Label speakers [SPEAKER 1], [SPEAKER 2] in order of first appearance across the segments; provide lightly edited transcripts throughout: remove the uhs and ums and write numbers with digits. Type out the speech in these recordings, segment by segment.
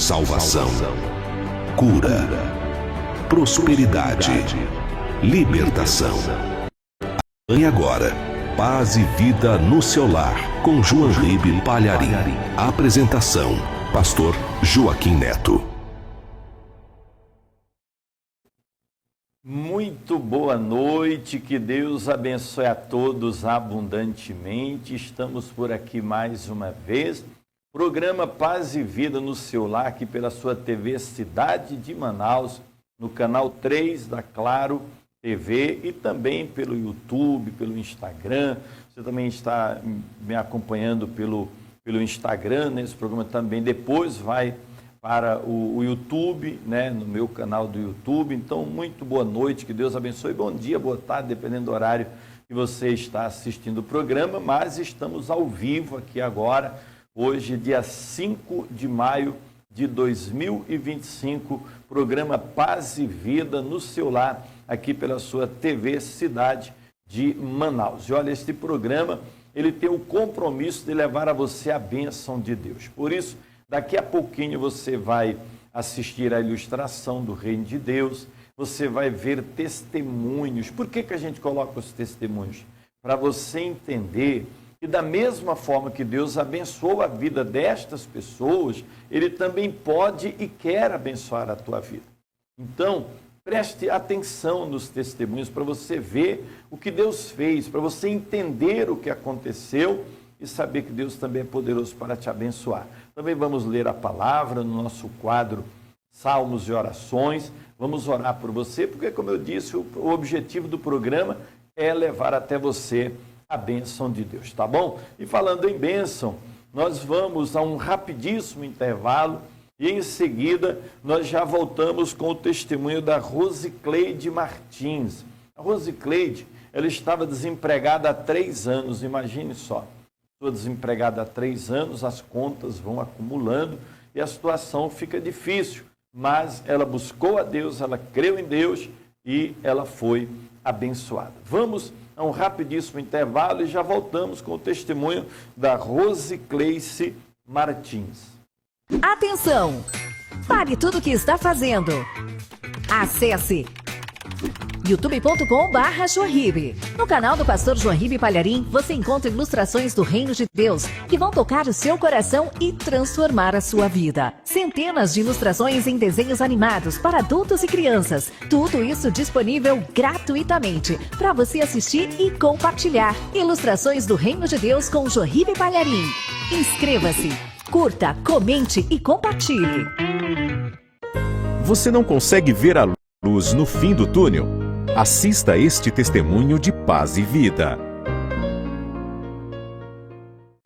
[SPEAKER 1] salvação, cura, prosperidade, libertação. E agora, Paz e Vida no seu lar, com João Ribe Palharim. Apresentação, Pastor Joaquim Neto.
[SPEAKER 2] Muito boa noite, que Deus abençoe a todos abundantemente. Estamos por aqui mais uma vez. Programa Paz e Vida no seu lar, aqui pela sua TV Cidade de Manaus, no canal 3 da Claro TV e também pelo YouTube, pelo Instagram. Você também está me acompanhando pelo Instagram, né? Esse programa também depois vai para o YouTube, né? No meu canal do YouTube. Então, muito boa noite, que Deus abençoe. Bom dia, boa tarde, dependendo do horário que você está assistindo o programa, mas estamos ao vivo aqui agora, hoje, dia 5 de maio de 2025, programa Paz e Vida no seu lar, aqui pela sua TV Cidade de Manaus. E olha, este programa, ele tem o compromisso de levar a você a bênção de Deus. Por isso, daqui a pouquinho você vai assistir a ilustração do Reino de Deus, você vai ver testemunhos. Por que a gente coloca os testemunhos? Para você entender que da mesma forma que Deus abençoou a vida destas pessoas, Ele também pode e quer abençoar a tua vida. Então, preste atenção nos testemunhos para você ver o que Deus fez, para você entender o que aconteceu e saber que Deus também é poderoso para te abençoar. Também vamos ler a palavra no nosso quadro Salmos e Orações. Vamos orar por você, porque, como eu disse, o objetivo do programa é levar até você a bênção de Deus, tá bom? E falando em bênção, nós vamos a um rapidíssimo intervalo e em seguida nós já voltamos com o testemunho da Rosicleide Martins. A Rosicleide, ela estava desempregada há 3 anos, imagine só. Estou desempregada há 3 anos, as contas vão acumulando e a situação fica difícil, mas ela buscou a Deus, ela creu em Deus e ela foi abençoada. Vamos a um rapidíssimo intervalo e já voltamos com o testemunho da Rosicleide Martins.
[SPEAKER 3] Atenção! Pare tudo o que está fazendo. Acesse youtube.com/Joahibe. No canal do pastor Joahibe Palharim, você encontra ilustrações do Reino de Deus que vão tocar o seu coração e transformar a sua vida. Centenas de ilustrações em desenhos animados para adultos e crianças. Tudo isso disponível gratuitamente para você assistir e compartilhar. Ilustrações do Reino de Deus com Joahibe Palharim. Inscreva-se, curta, comente e compartilhe.
[SPEAKER 4] Você não consegue ver a luz no fim do túnel? Assista este testemunho de paz e vida.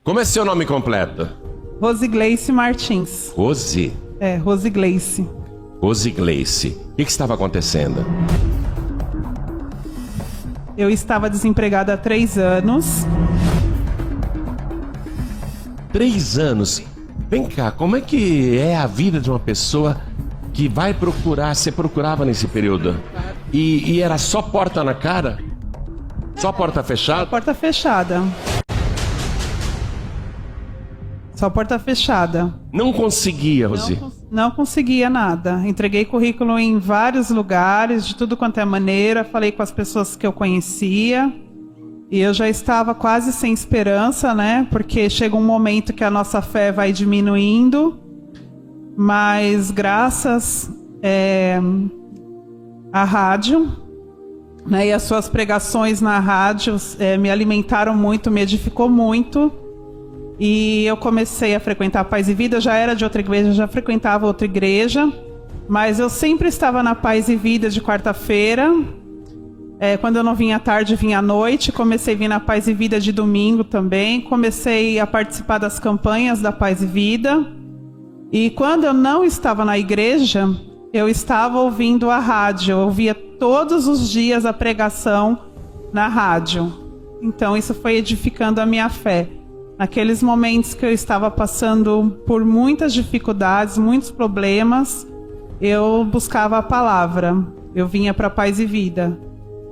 [SPEAKER 5] Como é seu nome completo?
[SPEAKER 6] Rosicleide Martins.
[SPEAKER 5] Rose?
[SPEAKER 6] Rosicleide.
[SPEAKER 5] Rosicleide. O que estava acontecendo?
[SPEAKER 6] Eu estava desempregada há 3 anos.
[SPEAKER 5] 3 anos? Vem cá, como é que é a vida de uma pessoa que vai procurar? Você procurava nesse período? E era só porta na cara? Só porta fechada?
[SPEAKER 6] Porta fechada. Só porta fechada.
[SPEAKER 5] Não conseguia, Rosi?
[SPEAKER 6] Não conseguia nada. Entreguei currículo em vários lugares, de tudo quanto é maneira. Falei com as pessoas que eu conhecia. E eu já estava quase sem esperança, né? Porque chega um momento que a nossa fé vai diminuindo. Mas graças à rádio, né, e as suas pregações na rádio me alimentaram muito, me edificou muito. E eu comecei a frequentar Paz e Vida. Já era de outra igreja, já frequentava outra igreja. Mas eu sempre estava na Paz e Vida de quarta-feira. Quando eu não vinha à tarde, vinha à noite. Comecei a vir na Paz e Vida de domingo também. Comecei a participar das campanhas da Paz e Vida. E quando eu não estava na igreja, eu estava ouvindo a rádio. Eu ouvia todos os dias a pregação na rádio. Então isso foi edificando a minha fé. Naqueles momentos que eu estava passando por muitas dificuldades, muitos problemas, eu buscava a palavra. Eu vinha para Paz e Vida.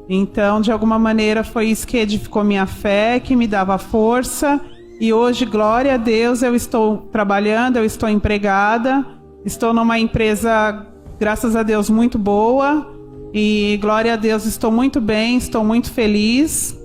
[SPEAKER 6] Então, de alguma maneira, foi isso que edificou minha fé, que me dava força. E hoje, glória a Deus, eu estou trabalhando, eu estou empregada. Estou numa empresa, graças a Deus, muito boa. E glória a Deus, estou muito bem, estou muito feliz.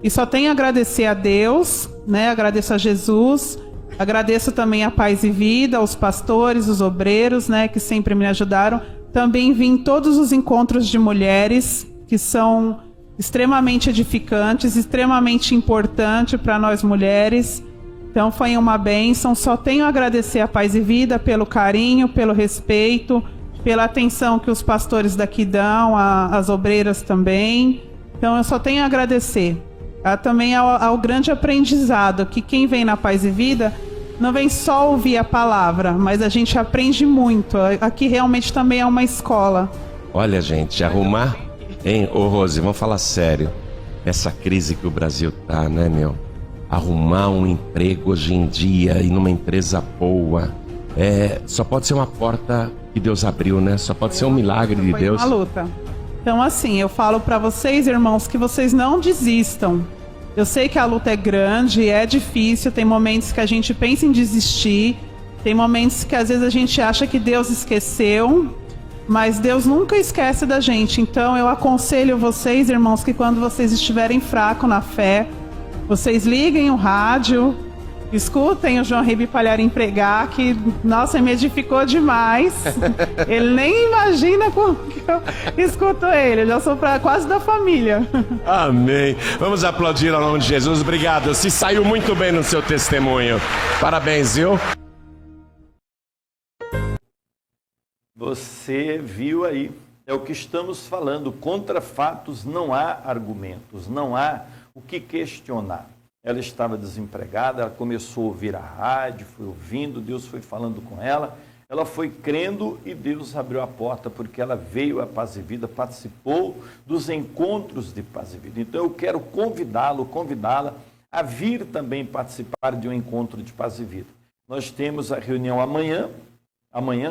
[SPEAKER 6] E só tenho a agradecer a Deus, né? Agradeço a Jesus. Agradeço também a Paz e Vida, aos pastores, os obreiros, né? Que sempre me ajudaram. Também vim em todos os encontros de mulheres, que são extremamente edificantes, extremamente importantes para nós mulheres. Então foi uma bênção. Só tenho a agradecer a Paz e Vida pelo carinho, pelo respeito, pela atenção que os pastores daqui dão, as obreiras também. Então eu só tenho a agradecer. Também ao grande aprendizado, que quem vem na Paz e Vida não vem só ouvir a palavra, mas a gente aprende muito. Aqui realmente também é uma escola.
[SPEAKER 5] Olha, gente, arrumar... Hein, ô Rose, vamos falar sério. Essa crise que o Brasil tá, né, meu? Arrumar um emprego hoje em dia e numa empresa boa, só pode ser uma porta que Deus abriu, né? Só pode ser um milagre de Deus.
[SPEAKER 6] Foi uma luta. Então, assim, eu falo para vocês, irmãos, que vocês não desistam. Eu sei que a luta é grande, é difícil, tem momentos que a gente pensa em desistir, tem momentos que às vezes a gente acha que Deus esqueceu, mas Deus nunca esquece da gente. Então eu aconselho vocês, irmãos, que quando vocês estiverem fracos na fé, vocês liguem o rádio, escutem o João Ribe Palharim pregar, que, nossa, me edificou demais. Ele nem imagina como que eu escuto ele, eu já sou quase da família.
[SPEAKER 5] Amém. Vamos aplaudir ao nome de Jesus. Obrigado, se saiu muito bem no seu testemunho. Parabéns, viu?
[SPEAKER 2] Você viu aí, é o que estamos falando. Contra fatos não há argumentos, não há o que questionar. Ela estava desempregada, ela começou a ouvir a rádio, foi ouvindo, Deus foi falando com ela, ela foi crendo e Deus abriu a porta porque ela veio à Paz e Vida, participou dos encontros de Paz e Vida. Então eu quero convidá-la a vir também participar de um encontro de Paz e Vida. Nós temos a reunião amanhã,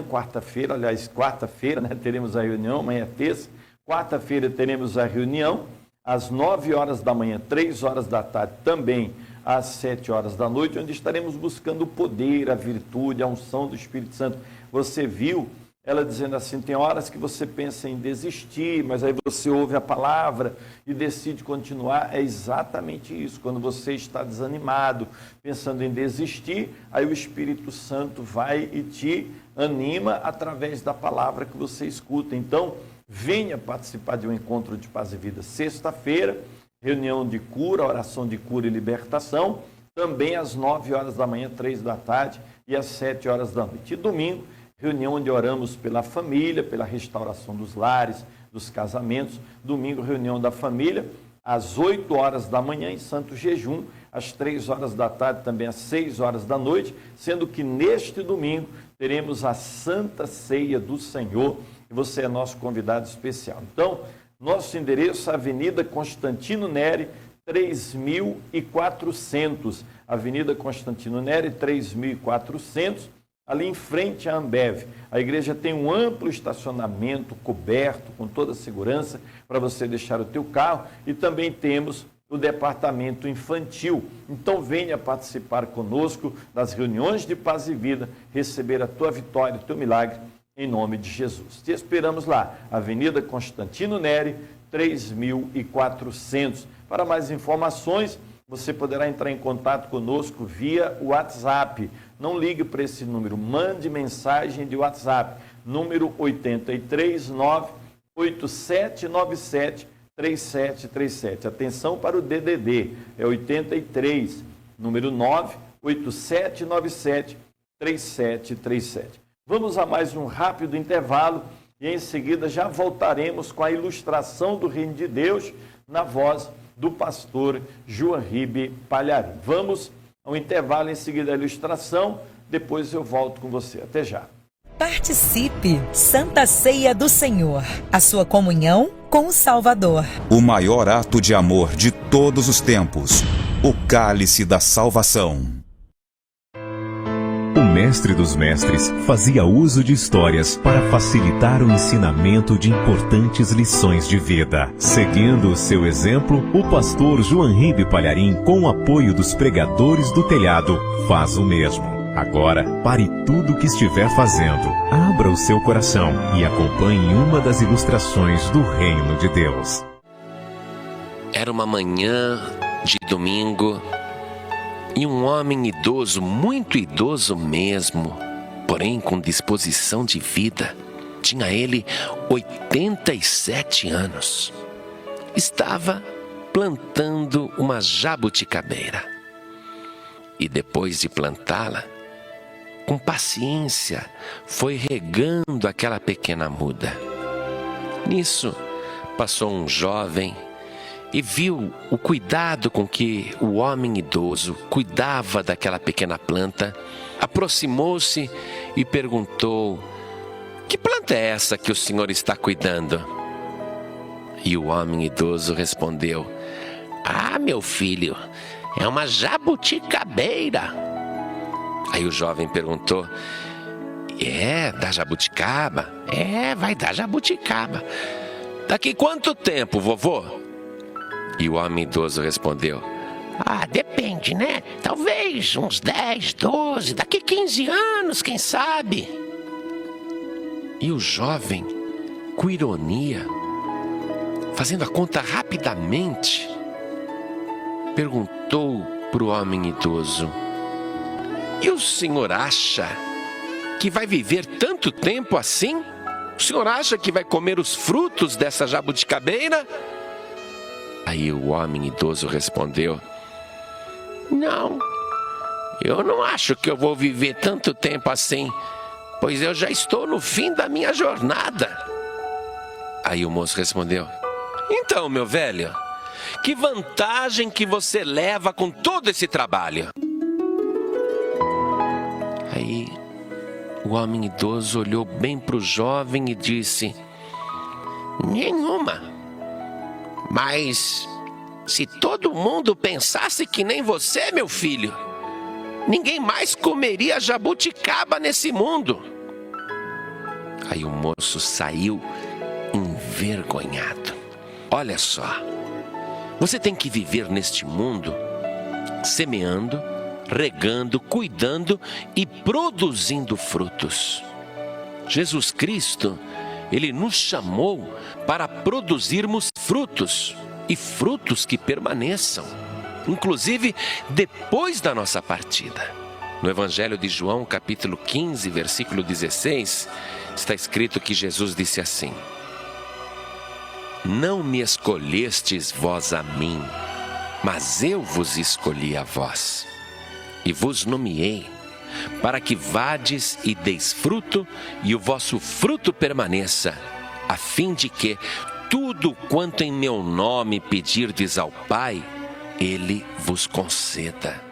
[SPEAKER 2] quarta-feira, aliás, quarta-feira, né, teremos a reunião, amanhã é terça, quarta-feira teremos a reunião, às 9 horas da manhã, 3 horas da tarde, também às 7 horas da noite, onde estaremos buscando o poder, a virtude, a unção do Espírito Santo. Você viu ela dizendo assim, tem horas que você pensa em desistir, mas aí você ouve a palavra e decide continuar. É exatamente isso, quando você está desanimado, pensando em desistir, aí o Espírito Santo vai e te anima através da palavra que você escuta. Então, venha participar de um encontro de Paz e Vida sexta-feira, reunião de cura, oração de cura e libertação, também às 9 horas da manhã, 3 da tarde e às 7 horas da noite. E domingo, reunião onde oramos pela família, pela restauração dos lares, dos casamentos. Domingo, reunião da família, às 8 horas da manhã em Santo Jejum, às 3 horas da tarde, também às 6 horas da noite, sendo que neste domingo teremos a Santa Ceia do Senhor, e você é nosso convidado especial. Então, nosso endereço, Avenida Constantino Neri, 3400. Avenida Constantino Neri, 3400, ali em frente à Ambev. A igreja tem um amplo estacionamento coberto, com toda a segurança, para você deixar o teu carro, e também temos o departamento infantil. Então venha participar conosco das reuniões de Paz e Vida, receber a tua vitória, o teu milagre, em nome de Jesus. Te esperamos lá, Avenida Constantino Neri, 3400. Para mais informações, você poderá entrar em contato conosco via WhatsApp. Não ligue para esse número, mande mensagem de WhatsApp, número 839-8797-3737. Atenção para o DDD, é 83, número 98797-3737. Vamos a mais um rápido intervalo e em seguida já voltaremos com a ilustração do Reino de Deus na voz do pastor João Ribe Palharim. Vamos ao intervalo, em seguida a ilustração, depois eu volto com você. Até já.
[SPEAKER 7] Participe! Santa Ceia do Senhor, a sua comunhão com o Salvador.
[SPEAKER 8] O maior ato de amor de todos os tempos, o cálice da salvação.
[SPEAKER 4] O mestre dos mestres fazia uso de histórias para facilitar o ensinamento de importantes lições de vida. Seguindo o seu exemplo, o pastor João Ribe Palharim, com o apoio dos pregadores do telhado, faz o mesmo. Agora, pare tudo o que estiver fazendo, abra o seu coração e acompanhe uma das ilustrações do Reino de Deus.
[SPEAKER 9] Era uma manhã de domingo e um homem idoso, muito idoso mesmo, porém com disposição de vida, tinha ele 87 anos. Estava plantando uma jabuticabeira. E depois de plantá-la, com paciência, foi regando aquela pequena muda. Nisso, passou um jovem e viu o cuidado com que o homem idoso cuidava daquela pequena planta, aproximou-se e perguntou: "Que planta é essa que o senhor está cuidando?" E o homem idoso respondeu: "Ah, meu filho, é uma jabuticabeira." Aí o jovem perguntou: "É, dá jabuticaba?" "É, vai dar jabuticaba." "Daqui quanto tempo, vovô?" E o homem idoso respondeu: "Ah, depende, né? Talvez uns 10, 12, daqui 15 anos, quem sabe?" E o jovem, com ironia, fazendo a conta rapidamente, perguntou para o homem idoso: "E o senhor acha que vai viver tanto tempo assim? O senhor acha que vai comer os frutos dessa jabuticabeira?" Aí o homem idoso respondeu: "Não, eu não acho que eu vou viver tanto tempo assim, pois eu já estou no fim da minha jornada." Aí o moço respondeu: "Então, meu velho, que vantagem que você leva com todo esse trabalho?" Aí o homem idoso olhou bem para o jovem e disse: "Nenhuma. Mas se todo mundo pensasse que nem você, meu filho, ninguém mais comeria jabuticaba nesse mundo." Aí o moço saiu envergonhado. Olha só, você tem que viver neste mundo semeando, regando, cuidando e produzindo frutos. Jesus Cristo, Ele nos chamou para produzirmos frutos, e frutos que permaneçam, inclusive depois da nossa partida. No Evangelho de João, capítulo 15, versículo 16, está escrito que Jesus disse assim: "Não me escolhestes vós a mim, mas eu vos escolhi a vós, e vos nomeei, para que vades e deis fruto, e o vosso fruto permaneça, a fim de que tudo quanto em meu nome pedirdes ao Pai, Ele vos conceda."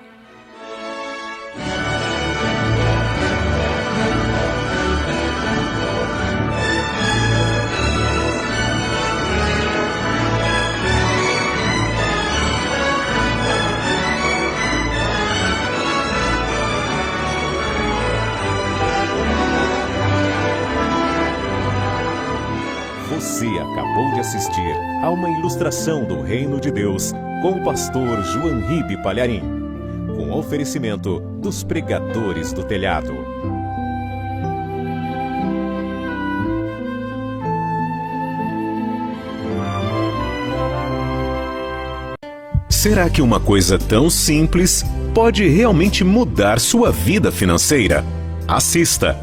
[SPEAKER 4] Você acabou de assistir a uma ilustração do Reino de Deus com o pastor João Ribe Palharim, com oferecimento dos Pregadores do Telhado. Será que uma coisa tão simples pode realmente mudar sua vida financeira? Assista!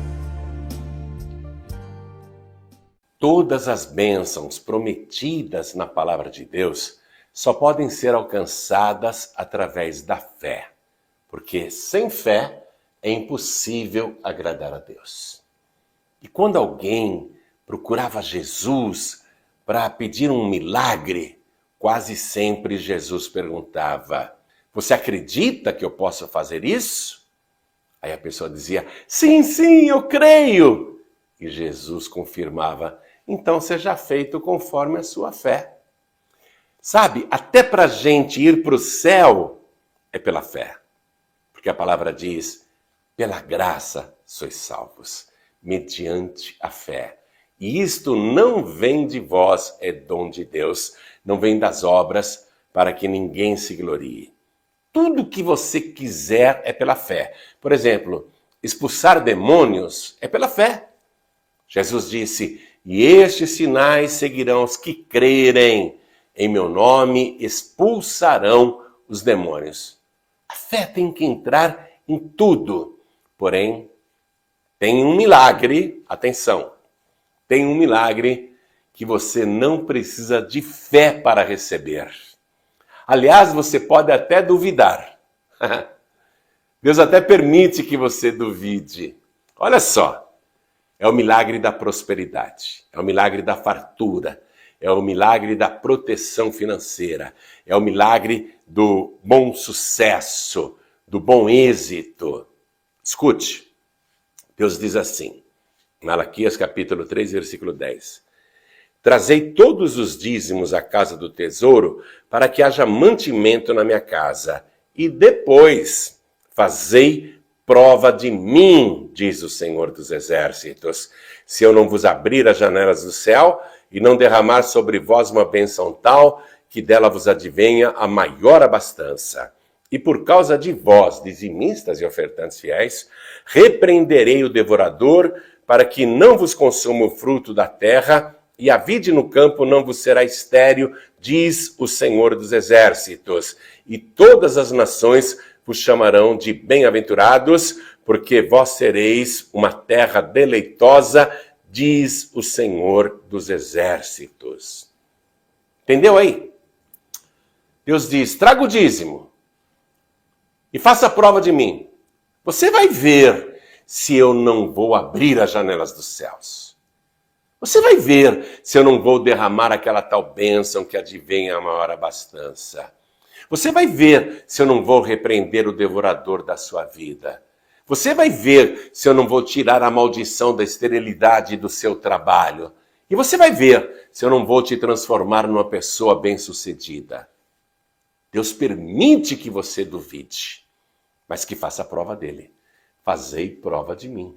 [SPEAKER 5] Todas as bênçãos prometidas na palavra de Deus só podem ser alcançadas através da fé, porque sem fé é impossível agradar a Deus. E quando alguém procurava Jesus para pedir um milagre, quase sempre Jesus perguntava: "Você acredita que eu posso fazer isso?" Aí a pessoa dizia: "Sim, sim, eu creio." E Jesus confirmava: "Então seja feito conforme a sua fé." Sabe, até para a gente ir para o céu é pela fé. Porque a palavra diz: "Pela graça sois salvos, mediante a fé. E isto não vem de vós, é dom de Deus, não vem das obras, para que ninguém se glorie." Tudo que você quiser é pela fé. Por exemplo, expulsar demônios é pela fé. Jesus disse: e estes sinais seguirão os que crerem. Em meu nome expulsarão os demônios. A fé tem que entrar em tudo. Porém, tem um milagre, atenção, tem um milagre que você não precisa de fé para receber. Aliás, você pode até duvidar. Deus até permite que você duvide. Olha só, é o milagre da prosperidade, é o milagre da fartura, é o milagre da proteção financeira, é o milagre do bom sucesso, do bom êxito. Escute, Deus diz assim, Malaquias capítulo 3, versículo 10. Trazei todos os dízimos à casa do tesouro, para que haja mantimento na minha casa. E depois fazei prova de mim, diz o Senhor dos Exércitos. Se eu não vos abrir as janelas do céu e não derramar sobre vós uma bênção tal, que dela vos advenha a maior abastança. E por causa de vós, dizimistas e ofertantes fiéis, repreenderei o devorador, para que não vos consuma o fruto da terra, e a vide no campo não vos será estéril, diz o Senhor dos Exércitos. E todas as nações vos chamarão de bem-aventurados, porque vós sereis uma terra deleitosa, diz o Senhor dos Exércitos. Entendeu aí? Deus diz, traga o dízimo e faça prova de mim. Você vai ver se eu não vou abrir as janelas dos céus. Você vai ver se eu não vou derramar aquela tal bênção que advém a maior abastança. Você vai ver se eu não vou repreender o devorador da sua vida. Você vai ver se eu não vou tirar a maldição da esterilidade do seu trabalho. E você vai ver se eu não vou te transformar numa pessoa bem-sucedida. Deus permite que você duvide, mas que faça prova dele. Fazei prova de mim.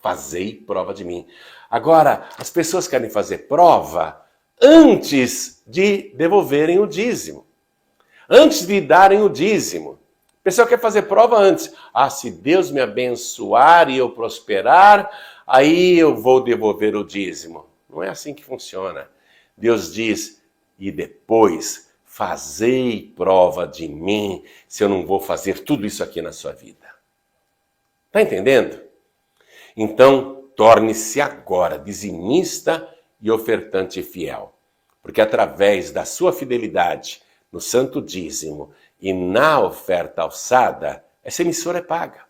[SPEAKER 5] Fazei prova de mim. Agora, as pessoas querem fazer prova antes de devolverem o dízimo. Antes de darem o dízimo. A pessoa quer fazer prova antes. Se Deus me abençoar e eu prosperar, aí eu vou devolver o dízimo. Não é assim que funciona. Deus diz, e depois fazei prova de mim, se eu não vou fazer tudo isso aqui na sua vida. Está entendendo? Então, torne-se agora dizimista e ofertante fiel, porque através da sua fidelidade no santo dízimo e na oferta alçada, essa emissora é paga.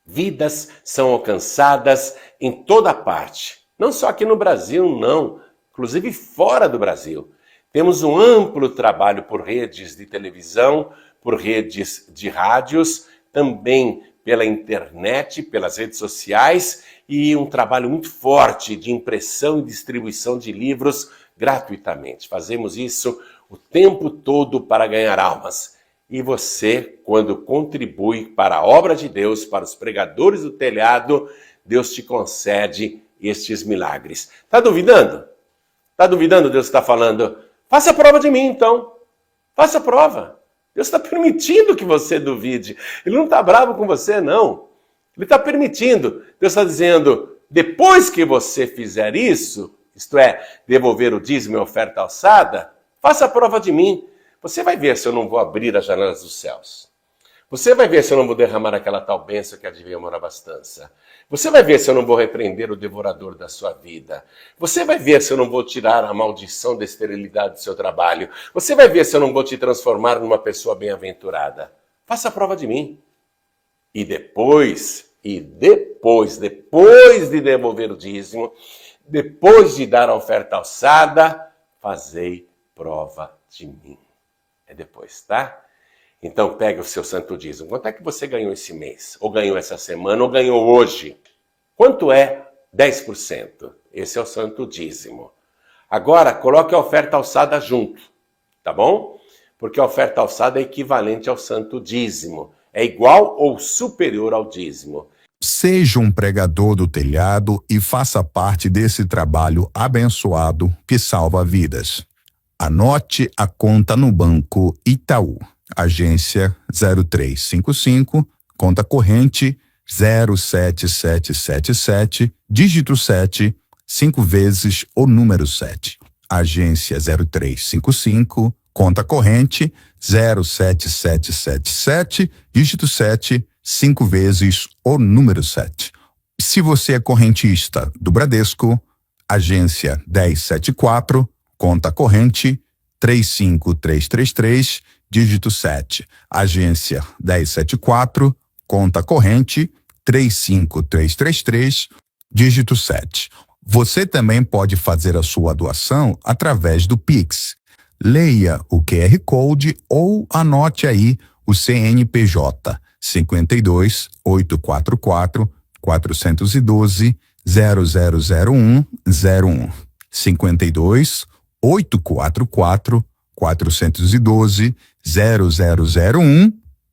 [SPEAKER 5] Vidas são alcançadas em toda parte, não só aqui no Brasil, não, inclusive fora do Brasil. Temos um amplo trabalho por redes de televisão, por redes de rádios, também pela internet, pelas redes sociais e um trabalho muito forte de impressão e distribuição de livros gratuitamente. Fazemos isso o tempo todo para ganhar almas. E você, quando contribui para a obra de Deus, para os pregadores do telhado, Deus te concede estes milagres. Está duvidando? Está duvidando? Deus está falando, faça prova de mim então. Faça prova. Deus está permitindo que você duvide. Ele não está bravo com você, não. Ele está permitindo. Deus está dizendo, depois que você fizer isso, isto é, devolver o dízimo e a oferta alçada, faça a prova de mim. Você vai ver se eu não vou abrir as janelas dos céus. Você vai ver se eu não vou derramar aquela tal bênção que advém a maior abastança. Você vai ver se eu não vou repreender o devorador da sua vida. Você vai ver se eu não vou tirar a maldição da esterilidade do seu trabalho. Você vai ver se eu não vou te transformar numa pessoa bem-aventurada. Faça a prova de mim. E depois de devolver o dízimo, depois de dar a oferta alçada, fazei prova de mim. É depois, tá? Então pega o seu santo dízimo. Quanto é que você ganhou esse mês? Ou ganhou essa semana? Ou ganhou hoje? Quanto é 10%? Esse é o santo dízimo. Agora, coloque a oferta alçada junto, tá bom? Porque a oferta alçada é equivalente ao santo dízimo. É igual ou superior ao dízimo.
[SPEAKER 10] Seja um pregador do telhado e faça parte desse trabalho abençoado que salva vidas. Anote a conta no Banco Itaú. agência 0355, conta corrente 07777, dígito 7, 5 vezes o número 7. Agência 0355, conta corrente 07777, dígito 7, 5 vezes o número 7. Se você é correntista do Bradesco, agência 1074, conta corrente 35333, dígito 7. Agência 1074, conta corrente 35333, dígito 7. Você também pode fazer a sua doação através do Pix. Leia o QR Code ou anote aí o CNPJ 52 844 412 0001 01 52 844 412 0001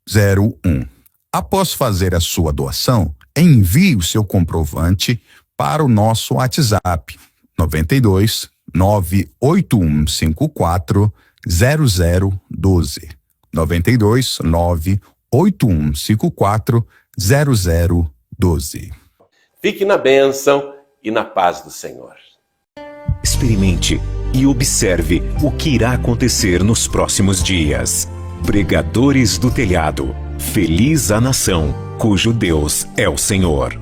[SPEAKER 10] 01. Após fazer a sua doação, envie o seu comprovante para o nosso WhatsApp 92 98154 0012 92 98154 0012.
[SPEAKER 5] Fique na bênção e na paz do Senhor.
[SPEAKER 4] Experimente e observe o que irá acontecer nos próximos dias. Pregadores do Telhado. Feliz a nação cujo Deus é o Senhor.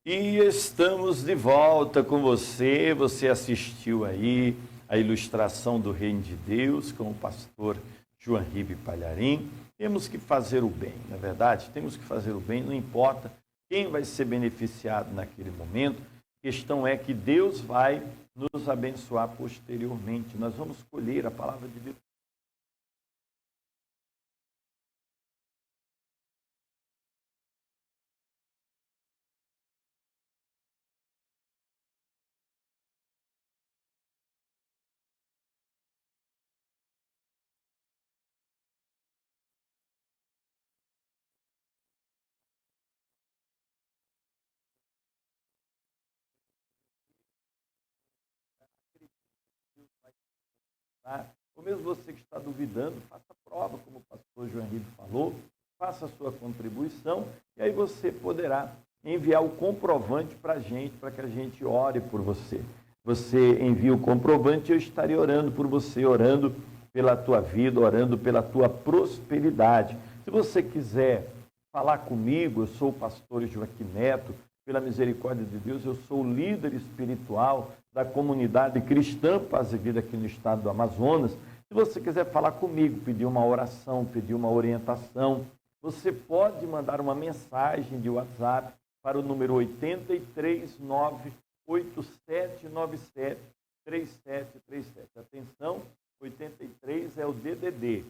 [SPEAKER 2] E estamos de volta com você. Você assistiu aí a ilustração do Reino de Deus com o pastor João Ribe Palharim. Temos que fazer o bem, não é verdade? Temos que fazer o bem, não importa quem vai ser beneficiado naquele momento. A questão é que Deus vai nos abençoar posteriormente. Nós vamos colher a palavra de Deus. Ou mesmo você que está duvidando, faça a prova, como o pastor João Ribe falou, faça a sua contribuição e aí você poderá enviar o comprovante para a gente, para que a gente ore por você. Você envia o comprovante e eu estarei orando por você, orando pela tua vida, orando pela tua prosperidade. Se você quiser falar comigo, eu sou o pastor Joaquim Neto, pela misericórdia de Deus, eu sou o líder espiritual da comunidade cristã Paz e Vida aqui no estado do Amazonas. Se você quiser falar comigo, pedir uma oração, pedir uma orientação, você pode mandar uma mensagem de WhatsApp para o número 83987973737. Atenção, 83 é o DDD,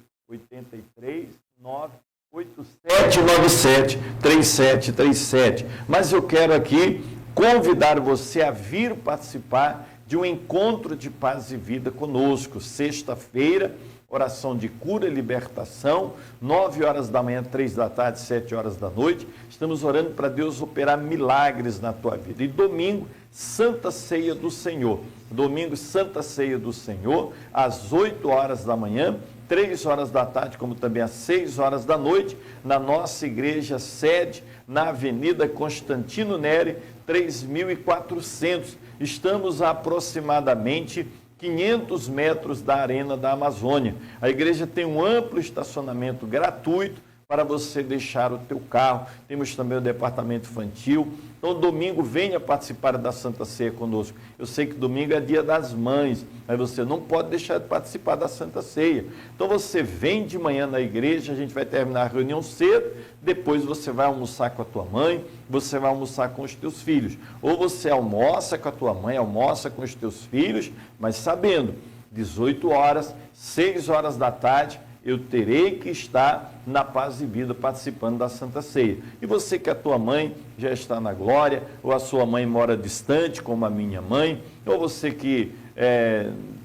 [SPEAKER 2] 83987973737. Mas eu quero aqui convidar você a vir participar de um encontro de paz e vida conosco. Sexta-feira, oração de cura e libertação, 9 horas da manhã, 3 da tarde, 7 horas da noite. Estamos orando para Deus operar milagres na tua vida. E domingo, Santa Ceia do Senhor. Domingo, Santa Ceia do Senhor, às 8 horas da manhã, 3 horas da tarde, como também às 6 horas da noite, na nossa igreja sede, na Avenida Constantino Neri, 3400. Estamos a aproximadamente 500 metros da Arena da Amazônia. A igreja tem um amplo estacionamento gratuito para você deixar o teu carro. Temos também o departamento infantil. Então, domingo, venha participar da Santa Ceia conosco. Eu sei que domingo é dia das mães, mas você não pode deixar de participar da Santa Ceia. Então, você vem de manhã na igreja, a gente vai terminar a reunião cedo, depois você vai almoçar com a tua mãe, você vai almoçar com os teus filhos. Ou você almoça com a tua mãe, almoça com os teus filhos, mas sabendo, 18 horas, 6 horas da tarde, eu terei que estar na Paz e Vida participando da Santa Ceia. E você que a tua mãe já está na glória, ou a sua mãe mora distante, como a minha mãe, ou você que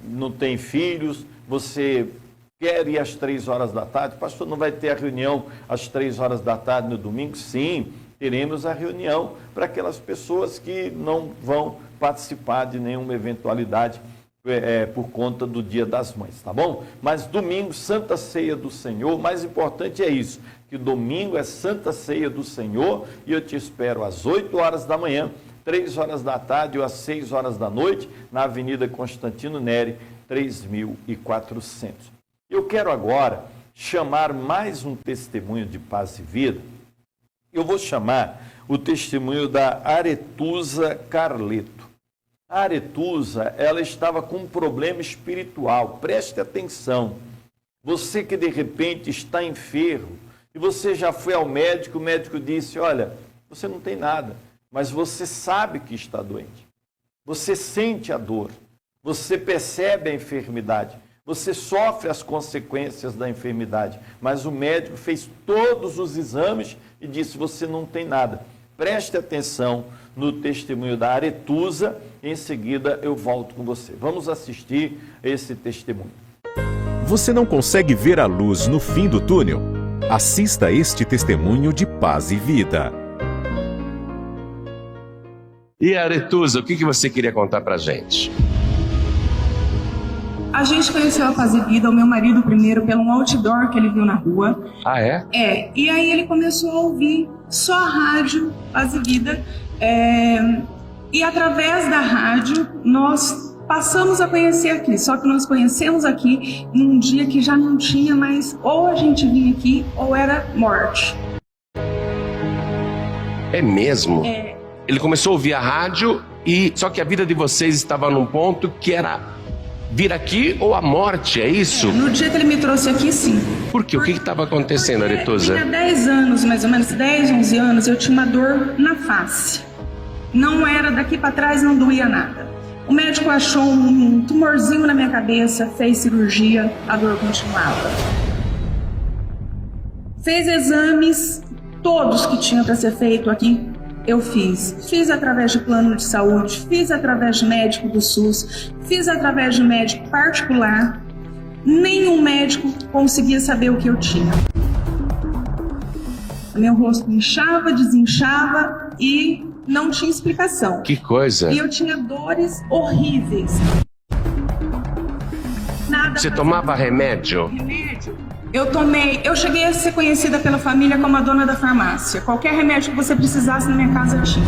[SPEAKER 2] não tem filhos, você quer ir às 3 horas da tarde, pastor, não vai ter a reunião às 3 horas da tarde no domingo? Sim, teremos a reunião para aquelas pessoas que não vão participar de nenhuma eventualidade por conta do Dia das Mães, tá bom? Mas domingo, Santa Ceia do Senhor, o mais importante é isso, que domingo é Santa Ceia do Senhor e eu te espero às 8 horas da manhã, 3 horas da tarde ou às 6 horas da noite, na Avenida Constantino Neri, 3400. Eu quero agora chamar mais um testemunho de paz e vida. Eu vou chamar o testemunho da Aretusa Carleto. A Aretusa, ela estava com um problema espiritual, preste atenção. Você que de repente está enfermo e você já foi ao médico, o médico disse, olha, você não tem nada, mas você sabe que está doente. Você sente a dor, você percebe a enfermidade, você sofre as consequências da enfermidade, mas o médico fez todos os exames e disse, você não tem nada. Preste atenção no testemunho da Aretusa, em seguida eu volto com você. Vamos assistir esse testemunho.
[SPEAKER 4] Você não consegue ver a luz no fim do túnel? Assista este testemunho de paz e vida.
[SPEAKER 5] E Aretusa, o que você queria contar pra gente?
[SPEAKER 11] A gente conheceu a Paz e Vida, o meu marido primeiro, pelo outdoor que ele viu na rua.
[SPEAKER 5] Ah, é?
[SPEAKER 11] É, e aí ele começou a ouvir só a rádio Paz e Vida. E através da rádio, nós passamos a conhecer aqui. Só que nós conhecemos aqui num dia que já não tinha mais, ou a gente vinha aqui, ou era morte.
[SPEAKER 5] É mesmo?
[SPEAKER 11] É.
[SPEAKER 5] Ele começou a ouvir a rádio, só que a vida de vocês estava num ponto que era vir aqui ou a morte, é isso?
[SPEAKER 11] No dia que ele me trouxe aqui, sim.
[SPEAKER 5] Por quê? O que estava acontecendo, Aretusa?
[SPEAKER 11] Tinha 10 anos, mais ou menos, 10, 11 anos, eu tinha uma dor na face. Não era daqui para trás, não doía nada. O médico achou um tumorzinho na minha cabeça, fez cirurgia, a dor continuava. Fez exames, todos que tinham para ser feito aqui, eu fiz. Fiz através de plano de saúde, fiz através de médico do SUS, fiz através de médico particular. Nenhum médico conseguia saber o que eu tinha. Meu rosto inchava, desinchava e não tinha explicação.
[SPEAKER 5] Que coisa!
[SPEAKER 11] E eu tinha dores horríveis. Nada.
[SPEAKER 5] Você tomava remédio?
[SPEAKER 11] Remédio? Eu cheguei a ser conhecida pela família como a dona da farmácia. Qualquer remédio que você precisasse na minha casa eu tinha.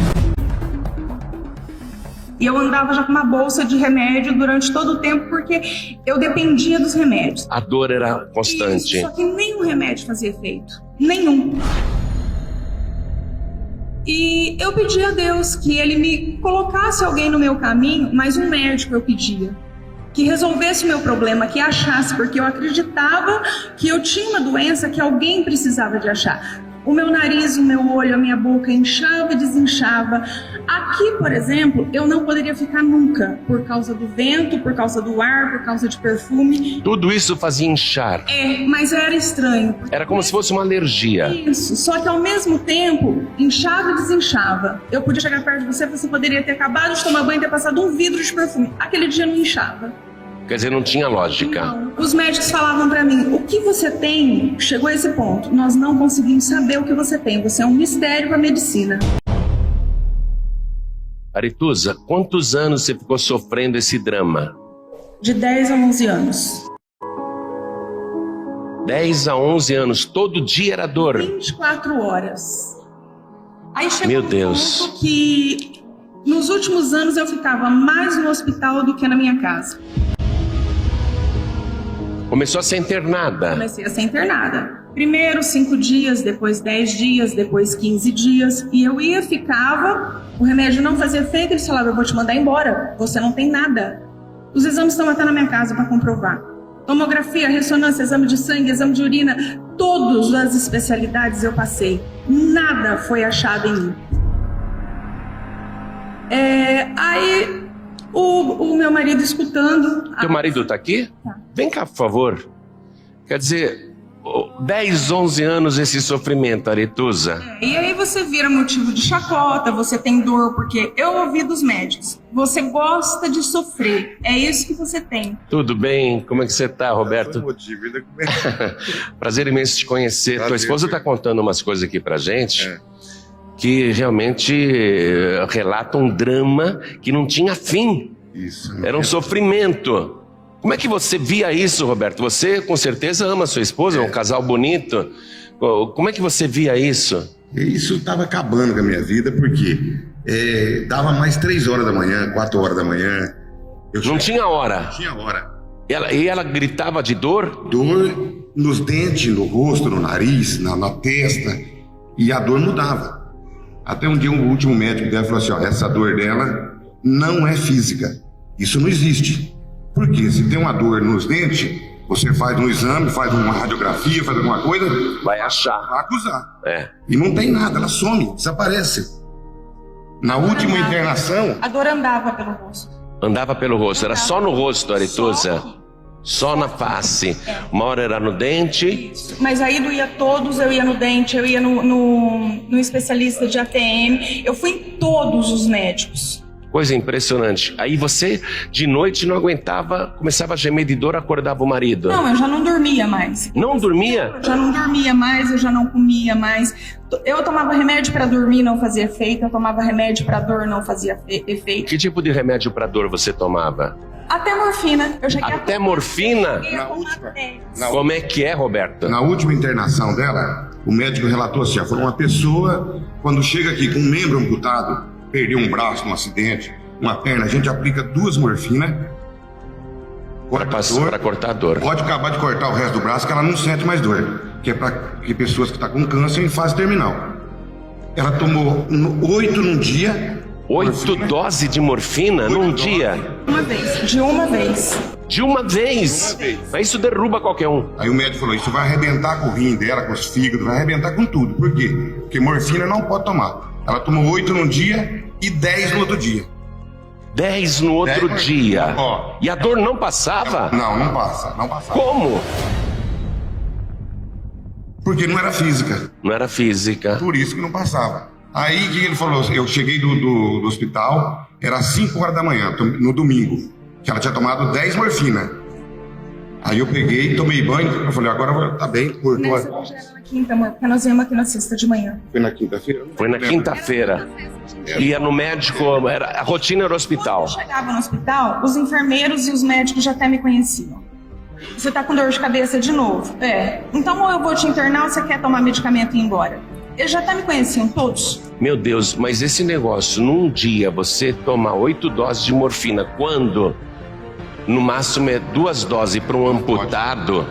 [SPEAKER 11] E eu andava já com uma bolsa de remédio durante todo o tempo porque eu dependia dos remédios.
[SPEAKER 5] A dor era constante.
[SPEAKER 11] Isso, só que nenhum remédio fazia efeito. Nenhum. E eu pedi a Deus que Ele me colocasse alguém no meu caminho, mas um médico eu pedia. Que resolvesse o meu problema, que achasse, porque eu acreditava que eu tinha uma doença que alguém precisava de achar. O meu nariz, o meu olho, a minha boca inchava e desinchava. Aqui, por exemplo, eu não poderia ficar nunca, por causa do vento, por causa do ar, por causa de perfume.
[SPEAKER 5] Tudo isso fazia inchar.
[SPEAKER 11] Mas era estranho.
[SPEAKER 5] Era como se fosse uma alergia.
[SPEAKER 11] Isso, só que ao mesmo tempo, inchava e desinchava. Eu podia chegar perto de você, você poderia ter acabado de tomar banho e ter passado um vidro de perfume. Aquele dia não inchava.
[SPEAKER 5] Quer dizer, não tinha lógica.
[SPEAKER 11] Não. Os médicos falavam pra mim, o que você tem? Chegou a esse ponto, nós não conseguimos saber o que você tem. Você é um mistério para a medicina.
[SPEAKER 5] Aretusa, quantos anos você ficou sofrendo esse drama?
[SPEAKER 11] De 10 a 11 anos.
[SPEAKER 5] 10 a 11 anos, todo dia era dor.
[SPEAKER 11] 24 horas. Aí chegou
[SPEAKER 5] Meu Deus.
[SPEAKER 11] ponto que nos últimos anos eu ficava mais no hospital do que na minha casa.
[SPEAKER 5] Começou a ser internada.
[SPEAKER 11] Comecei a ser internada. Primeiro 5 dias, depois 10 dias, depois 15 dias. E eu ia, ficava, o remédio não fazia efeito, eles falavam, eu vou te mandar embora, você não tem nada. Os exames estão até na minha casa para comprovar. Tomografia, ressonância, exame de sangue, exame de urina, todas as especialidades eu passei. Nada foi achado em mim. Aí o meu marido escutando...
[SPEAKER 5] Teu marido tá aqui?
[SPEAKER 11] Tá.
[SPEAKER 5] Vem cá, por favor. Quer dizer, 10, 11 anos esse sofrimento, Aretusa.
[SPEAKER 11] E aí você vira motivo de chacota, você tem dor, porque eu ouvi dos médicos. Você gosta de sofrer, é isso que você tem.
[SPEAKER 5] Tudo bem? Como é que você tá, Roberto? Prazer imenso te conhecer. Prazer. Tua esposa tá contando umas coisas aqui pra gente que realmente relata um drama que não tinha fim.
[SPEAKER 10] Isso.
[SPEAKER 5] Era um sofrimento. Como é que você via isso, Roberto? Você com certeza ama sua esposa, é um casal bonito. Como é que você via isso?
[SPEAKER 10] Isso estava acabando com a minha vida, porque dava mais 3 horas da manhã, 4 horas da manhã.
[SPEAKER 5] Não tinha hora?
[SPEAKER 10] Não tinha hora.
[SPEAKER 5] E ela gritava de dor?
[SPEAKER 10] Dor nos dentes, no rosto, no nariz, na testa. E a dor mudava. Até um dia o último médico dela falou assim, ó, essa dor dela não é física. Isso não existe. Porque se tem uma dor nos dentes, você faz um exame, faz uma radiografia, faz alguma coisa...
[SPEAKER 5] Vai achar.
[SPEAKER 10] Vai acusar. E não tem nada, ela some, desaparece. Na última internação...
[SPEAKER 11] A dor andava pelo rosto.
[SPEAKER 5] Andava pelo rosto, era só no rosto, Aretusa? Só na face. Uma hora era no dente.
[SPEAKER 11] Isso. Mas aí doía todos, eu ia no dente, eu ia no especialista de ATM, eu fui em todos os médicos.
[SPEAKER 5] Coisa impressionante. Aí você, de noite, não aguentava, começava a gemer de dor, acordava o marido.
[SPEAKER 11] Não, eu já não dormia mais.
[SPEAKER 5] Não dormia?
[SPEAKER 11] Eu já não dormia mais, eu já não comia mais. Eu tomava remédio para dormir, não fazia efeito. Eu tomava remédio para dor, não fazia efeito.
[SPEAKER 5] Que tipo de remédio para dor você tomava?
[SPEAKER 11] Até morfina. Eu cheguei
[SPEAKER 5] Até morfina?
[SPEAKER 10] Na última.
[SPEAKER 5] Como é que é, Roberto?
[SPEAKER 10] Na última internação dela, o médico relatou assim, ó, foi uma pessoa, quando chega aqui com um membro amputado, perdeu um braço num acidente, uma perna, a gente aplica 2 morfinas
[SPEAKER 5] para cortar a dor.
[SPEAKER 10] Pode acabar de cortar o resto do braço que ela não sente mais dor, que é para pessoas que estão com câncer em fase terminal. Ela tomou 8 num dia.
[SPEAKER 5] 8 doses de morfina num dia?
[SPEAKER 11] Uma vez, de uma vez.
[SPEAKER 5] De uma vez? Mas isso derruba qualquer um.
[SPEAKER 10] Aí o médico falou, isso vai arrebentar com o rim dela, com os fígados, vai arrebentar com tudo. Por quê? Porque morfina não pode tomar. Ela tomou 8 num dia e 10 no outro dia.
[SPEAKER 5] 10 no outro dia?
[SPEAKER 10] Ó.
[SPEAKER 5] E a dor não passava?
[SPEAKER 10] Não passa, não passava.
[SPEAKER 5] Como?
[SPEAKER 10] Porque não era física.
[SPEAKER 5] Não era física.
[SPEAKER 10] Por isso que não passava. Aí o que ele falou? Eu cheguei do hospital, era 5 horas da manhã, no domingo, que ela tinha tomado 10 morfina. Aí eu peguei, tomei banho, eu falei, agora tá bem.
[SPEAKER 11] Nessa já era na quinta, amor, porque nós viemos aqui na sexta de manhã.
[SPEAKER 10] Foi na quinta-feira?
[SPEAKER 5] Foi na quinta-feira. Ia no médico, a rotina era o hospital.
[SPEAKER 11] Quando eu chegava no hospital, os enfermeiros e os médicos já até me conheciam. Você tá com dor de cabeça de novo? Então ou eu vou te internar ou você quer tomar medicamento e ir embora? Eles já até me conheciam todos.
[SPEAKER 5] Meu Deus, mas esse negócio, num dia você tomar 8 doses de morfina, quando no máximo é 2 doses para um amputado,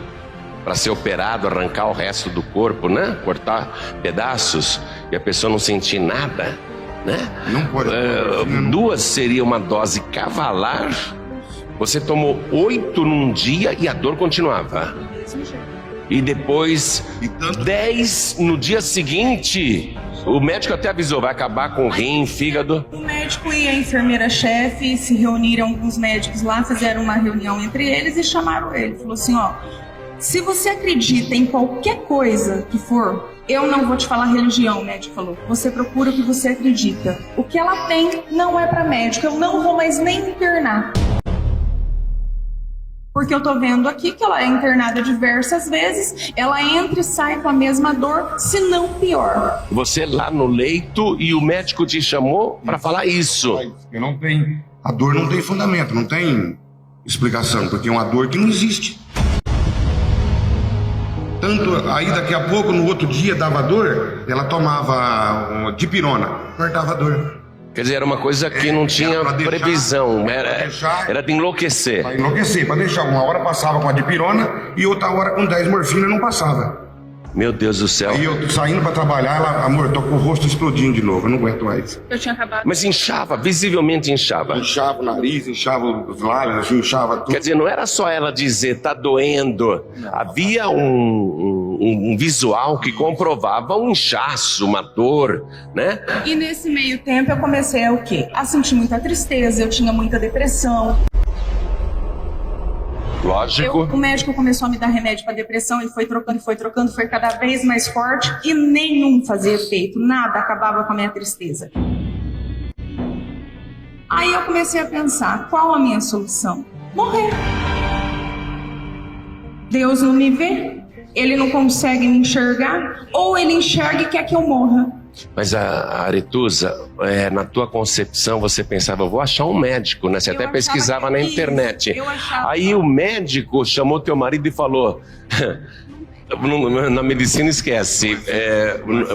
[SPEAKER 5] para ser operado, arrancar o resto do corpo, né? Cortar pedaços e a pessoa não sentir nada, né?
[SPEAKER 10] Não pode.
[SPEAKER 5] 2 seria uma dose cavalar. Você tomou 8 num dia e a dor continuava. E depois 10 no dia seguinte. O médico até avisou, vai acabar com o rim, fígado.
[SPEAKER 11] O médico e a enfermeira-chefe se reuniram com os médicos lá, fizeram uma reunião entre eles e chamaram ele. Falou assim, ó, se você acredita em qualquer coisa que for, eu não vou te falar religião, o médico falou. Você procura o que você acredita. O que ela tem não é para médico, eu não vou mais nem internar. Porque eu tô vendo aqui que ela é internada diversas vezes, ela entra e sai com a mesma dor, se não pior.
[SPEAKER 5] Você lá no leito e o médico te chamou para falar isso.
[SPEAKER 10] A dor não tem fundamento, não tem explicação, porque é uma dor que não existe. Tanto aí daqui a pouco, no outro dia dava dor, ela tomava dipirona, cortava a dor.
[SPEAKER 5] Quer dizer, era uma coisa que não tinha previsão, era de enlouquecer.
[SPEAKER 10] Para enlouquecer, para deixar. Uma hora passava com a dipirona e outra hora com 10 morfina não passava.
[SPEAKER 5] Meu Deus do céu.
[SPEAKER 10] Aí eu saindo para trabalhar, ela, amor, tô com o rosto explodindo de novo, eu não aguento mais.
[SPEAKER 11] Eu tinha acabado.
[SPEAKER 5] Mas inchava, visivelmente inchava.
[SPEAKER 10] Inchava o nariz, inchava os lábios, inchava tudo.
[SPEAKER 5] Quer dizer, não era só ela dizer, tá doendo. Não. Havia um visual que comprovava um inchaço, uma dor, né?
[SPEAKER 11] E nesse meio tempo eu comecei o quê? A sentir muita tristeza, eu tinha muita depressão.
[SPEAKER 5] Lógico.
[SPEAKER 11] O médico começou a me dar remédio para depressão e foi trocando, foi cada vez mais forte e nenhum fazia efeito, nada acabava com a minha tristeza. Aí eu comecei a pensar, qual a minha solução? Morrer. Deus não me vê, Ele não consegue me enxergar, ou Ele enxerga e quer que eu morra.
[SPEAKER 5] Mas a Aretusa, na tua concepção, você pensava, eu vou achar um médico, né? Você até pesquisava na internet. Aí o médico chamou teu marido e falou, na medicina esquece,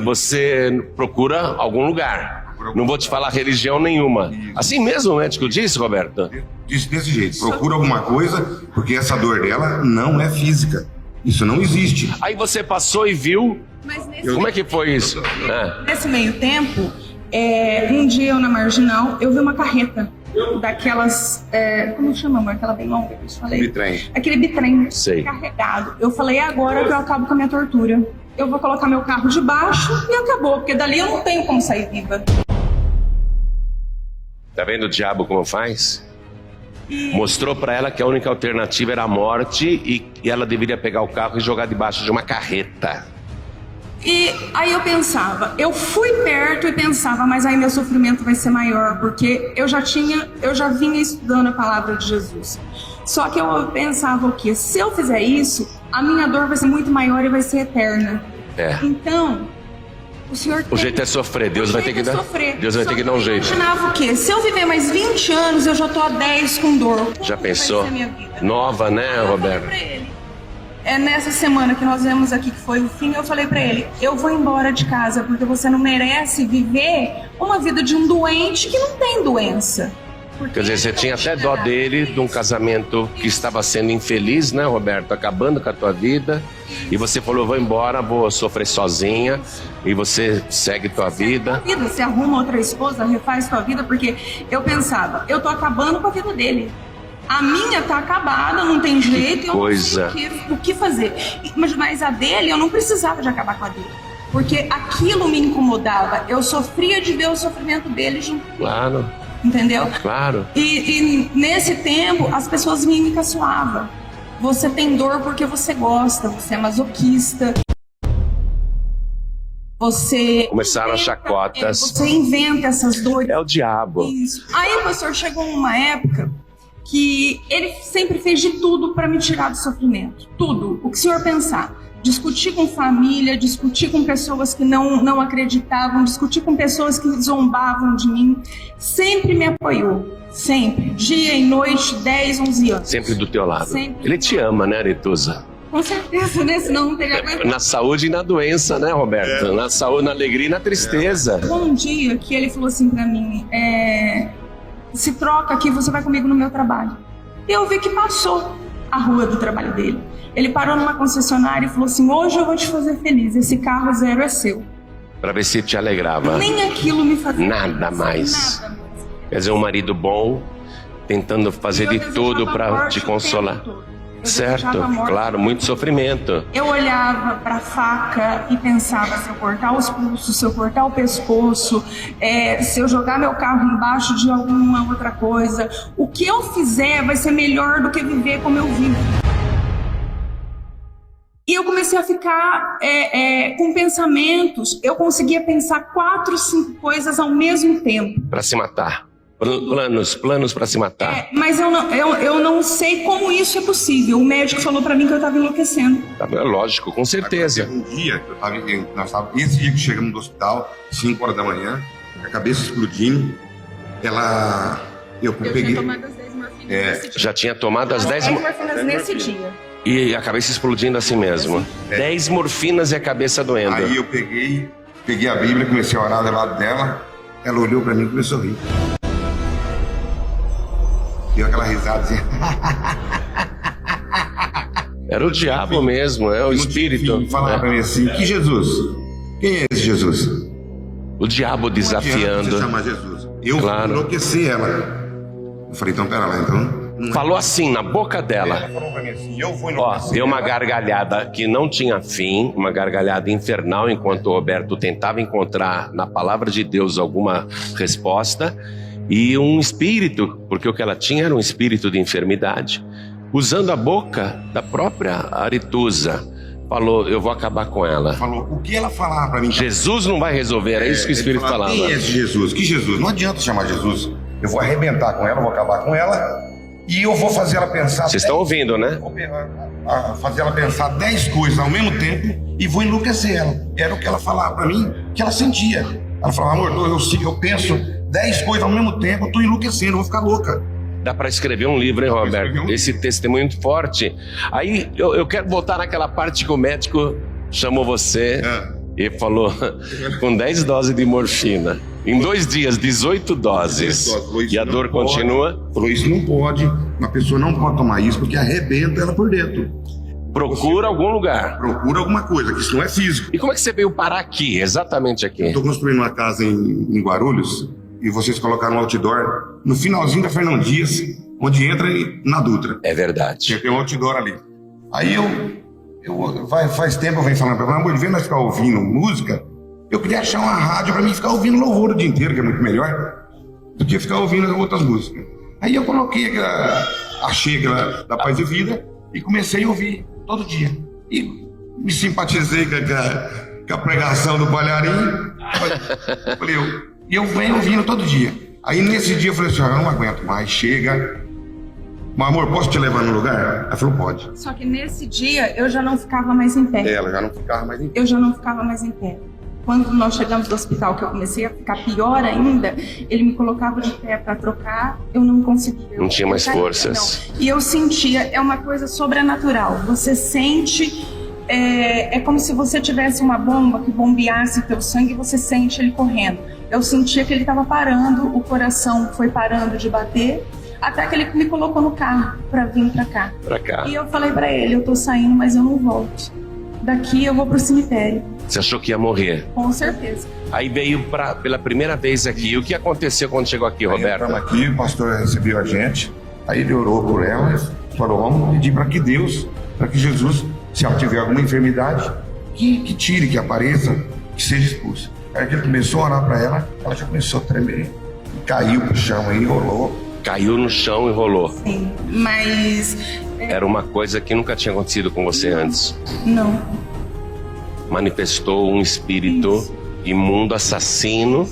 [SPEAKER 5] você procura algum lugar. Não vou te falar religião nenhuma. Assim mesmo o médico disse, Roberto?
[SPEAKER 10] Disse desse jeito, procura alguma coisa, porque essa dor dela não é física. Isso não existe.
[SPEAKER 5] Aí você passou e viu. Como é que foi isso?
[SPEAKER 11] Nesse meio tempo, um dia eu na Marginal, eu vi uma carreta daquelas, como chama, amor? Aquela bem longa que eu te falei?
[SPEAKER 10] Bitrem.
[SPEAKER 11] Aquele bitrem
[SPEAKER 5] Sei.
[SPEAKER 11] carregado. Eu falei, é agora que eu acabo com a minha tortura. Eu vou colocar meu carro debaixo e acabou, porque dali eu não tenho como sair viva.
[SPEAKER 5] Tá vendo o diabo como faz? Mostrou pra ela que a única alternativa era a morte e ela deveria pegar o carro e jogar debaixo de uma carreta.
[SPEAKER 11] E aí eu pensava, eu fui perto e pensava, mas aí meu sofrimento vai ser maior, porque eu já vinha estudando a palavra de Jesus. Só que eu pensava o quê? Se eu fizer isso, a minha dor vai ser muito maior e vai ser eterna. Então, o Senhor
[SPEAKER 5] o jeito é sofrer, Deus vai ter que dar. Deus vai ter que dar um jeito.
[SPEAKER 11] Eu imaginava o quê? Se eu viver mais 20 anos, eu já tô há 10 com dor.
[SPEAKER 5] Já pensou? Nova, né, Roberto?
[SPEAKER 11] Nessa semana que nós vemos aqui, que foi o fim, eu falei pra ele, eu vou embora de casa, porque você não merece viver uma vida de um doente que não tem doença.
[SPEAKER 5] Quer dizer, você tinha até dó dele, de um casamento que estava sendo infeliz, né, Roberto? Acabando com a tua vida. E você falou, vou embora, vou sofrer sozinha. E você segue tua vida.
[SPEAKER 11] Você arruma outra esposa, refaz tua vida, porque eu pensava, eu tô acabando com a vida dele. A minha tá acabada, não tem jeito, eu não sei o que fazer. Mas a dele, eu não precisava de acabar com a dele. Porque aquilo me incomodava. Eu sofria de ver o sofrimento dele junto.
[SPEAKER 5] Claro.
[SPEAKER 11] Entendeu?
[SPEAKER 5] Claro.
[SPEAKER 11] E nesse tempo, as pessoas me caçoavam. Você tem dor porque você gosta, você é masoquista. Você...
[SPEAKER 5] Começaram as chacotas.
[SPEAKER 11] Você inventa essas dores.
[SPEAKER 5] É o diabo.
[SPEAKER 11] Isso. Aí o pastor chegou numa época que ele sempre fez de tudo para me tirar do sofrimento. Tudo. O que o senhor pensar. Discutir com família, discutir com pessoas que não acreditavam, discutir com pessoas que zombavam de mim. Sempre me apoiou. Sempre. Dia e noite, 10, 11 anos.
[SPEAKER 5] Sempre do teu lado.
[SPEAKER 11] Sempre.
[SPEAKER 5] Ele te ama, né, Aretusa?
[SPEAKER 11] Com certeza, né? Senão não teria aguentado.
[SPEAKER 5] Na saúde e na doença, né, Roberto? Na saúde, na alegria e na tristeza.
[SPEAKER 11] Um dia que ele falou assim pra mim, se troca aqui, você vai comigo no meu trabalho. Eu vi que passou a rua do trabalho dele. Ele parou numa concessionária e falou assim, hoje eu vou te fazer feliz, esse carro 0 é seu.
[SPEAKER 5] Pra ver se te alegrava.
[SPEAKER 11] Nem aquilo me fazia
[SPEAKER 5] nada mais. Quer dizer, um marido bom, tentando fazer de tudo pra te consolar. Certo, claro, muito sofrimento.
[SPEAKER 11] Eu olhava para a faca e pensava, se eu cortar os pulsos, se eu cortar o pescoço, se eu jogar meu carro embaixo de alguma outra coisa, o que eu fizer vai ser melhor do que viver como eu vivo. E eu comecei a ficar com pensamentos, eu conseguia pensar 4, 5 coisas ao mesmo tempo.
[SPEAKER 5] Para se matar. Planos para se matar.
[SPEAKER 11] Mas eu não sei como isso é possível. O médico falou para mim que eu estava enlouquecendo.
[SPEAKER 5] Lógico, com certeza.
[SPEAKER 10] Um dia, esse dia que chegamos do hospital, 5 horas da manhã, a cabeça explodindo, eu peguei...
[SPEAKER 11] tinha tomado as 10 morfinas
[SPEAKER 5] já tinha tomado as 10
[SPEAKER 11] morfinas nesse dia.
[SPEAKER 5] E a cabeça explodindo assim mesmo. 10 morfinas e a cabeça doendo.
[SPEAKER 10] Aí eu peguei a Bíblia, comecei a orar do lado dela, ela olhou para mim e começou a rir. Deu aquela risada assim.
[SPEAKER 5] Era o diabo mesmo, é o espírito.
[SPEAKER 10] Falava pra mim assim, que Jesus? Quem é esse Jesus?
[SPEAKER 5] O diabo desafiando.
[SPEAKER 10] Você chamar Jesus. Eu enlouqueci ela. Eu falei, então pera lá, então.
[SPEAKER 5] Falou assim na boca dela.
[SPEAKER 10] Ela falou pra mim assim, eu vou enlouquecer.
[SPEAKER 5] Deu uma gargalhada que não tinha fim, uma gargalhada infernal, enquanto o Roberto tentava encontrar na palavra de Deus alguma resposta. E um espírito, porque o que ela tinha era um espírito de enfermidade, usando a boca da própria Aretusa, falou, eu vou acabar com ela.
[SPEAKER 10] Falou, o que ela falava pra mim?
[SPEAKER 5] Jesus não vai resolver, era isso que o espírito falava.
[SPEAKER 10] Quem é esse Jesus? Que Jesus? Não adianta chamar Jesus. Eu vou arrebentar com ela, vou acabar com ela e eu vou fazer ela pensar...
[SPEAKER 5] Vocês estão ouvindo, né?
[SPEAKER 10] a fazer ela pensar 10 coisas ao mesmo tempo e vou enlouquecer ela. Era o que ela falava pra mim, que ela sentia. Ela falava, amor, eu penso 10 coisas ao mesmo tempo, eu tô enlouquecendo, eu vou ficar louca.
[SPEAKER 5] Dá para escrever um livro, hein, Roberto? Esse testemunho é muito forte. Aí eu quero voltar naquela parte que o médico chamou você e falou com 10 doses de morfina. Em 2 dias, 18 doses. E a dor continua?
[SPEAKER 10] Falou, isso não pode. Uma pessoa não pode tomar isso porque arrebenta ela por dentro.
[SPEAKER 5] Procura algum lugar.
[SPEAKER 10] Procura alguma coisa, que isso não é físico.
[SPEAKER 5] E como é que você veio parar aqui, exatamente aqui?
[SPEAKER 10] Eu tô construindo uma casa em Guarulhos e vocês colocaram um outdoor no finalzinho da Fernão Dias, onde entra na Dutra.
[SPEAKER 5] É verdade.
[SPEAKER 10] Tem um outdoor ali. Aí faz tempo eu venho falando pra ela, amor, de vez nós ficar ouvindo música, eu queria achar uma rádio pra mim ficar ouvindo louvor o dia inteiro, que é muito melhor do que ficar ouvindo outras músicas. Aí eu coloquei achei aquela da Paz e Vida e comecei a ouvir todo dia. E me simpatizei com a pregação do Palharim. Falei, eu venho ouvindo todo dia. Aí nesse dia eu falei assim, eu não aguento mais, chega. Meu amor, posso te levar no lugar? Ela falou, pode.
[SPEAKER 11] Só que nesse dia eu já não ficava mais em pé.
[SPEAKER 10] Ela já não ficava mais em pé.
[SPEAKER 11] Eu já não ficava mais em pé. Quando nós chegamos do hospital, que eu comecei a ficar pior ainda, ele me colocava de pé para trocar, eu não conseguia.
[SPEAKER 5] Não tinha mais forças.
[SPEAKER 11] Não. E eu sentia, é uma coisa sobrenatural. Você sente, é como se você tivesse uma bomba que bombeasse teu sangue e você sente ele correndo. Eu sentia que ele estava parando, o coração foi parando de bater, até que ele me colocou no carro para vir para cá. E eu falei para ele, eu tô saindo, mas eu não volto. Daqui eu vou pro cemitério.
[SPEAKER 5] Você achou que ia morrer?
[SPEAKER 11] Com certeza.
[SPEAKER 5] Aí veio pela primeira vez aqui. O que aconteceu quando chegou aqui, Roberto?
[SPEAKER 10] Entramos aqui, o pastor recebeu a gente, aí ele orou por ela, falou, vamos pedir para que Deus, para que Jesus, se ela tiver alguma enfermidade, que tire, que apareça, que seja expulsa. Aí ele começou a orar para ela já começou a tremer, caiu pro chão aí, rolou.
[SPEAKER 5] Caiu no chão e rolou.
[SPEAKER 11] Sim, mas...
[SPEAKER 5] Era uma coisa que nunca tinha acontecido com você antes.
[SPEAKER 11] Não.
[SPEAKER 5] Manifestou um espírito imundo, assassino,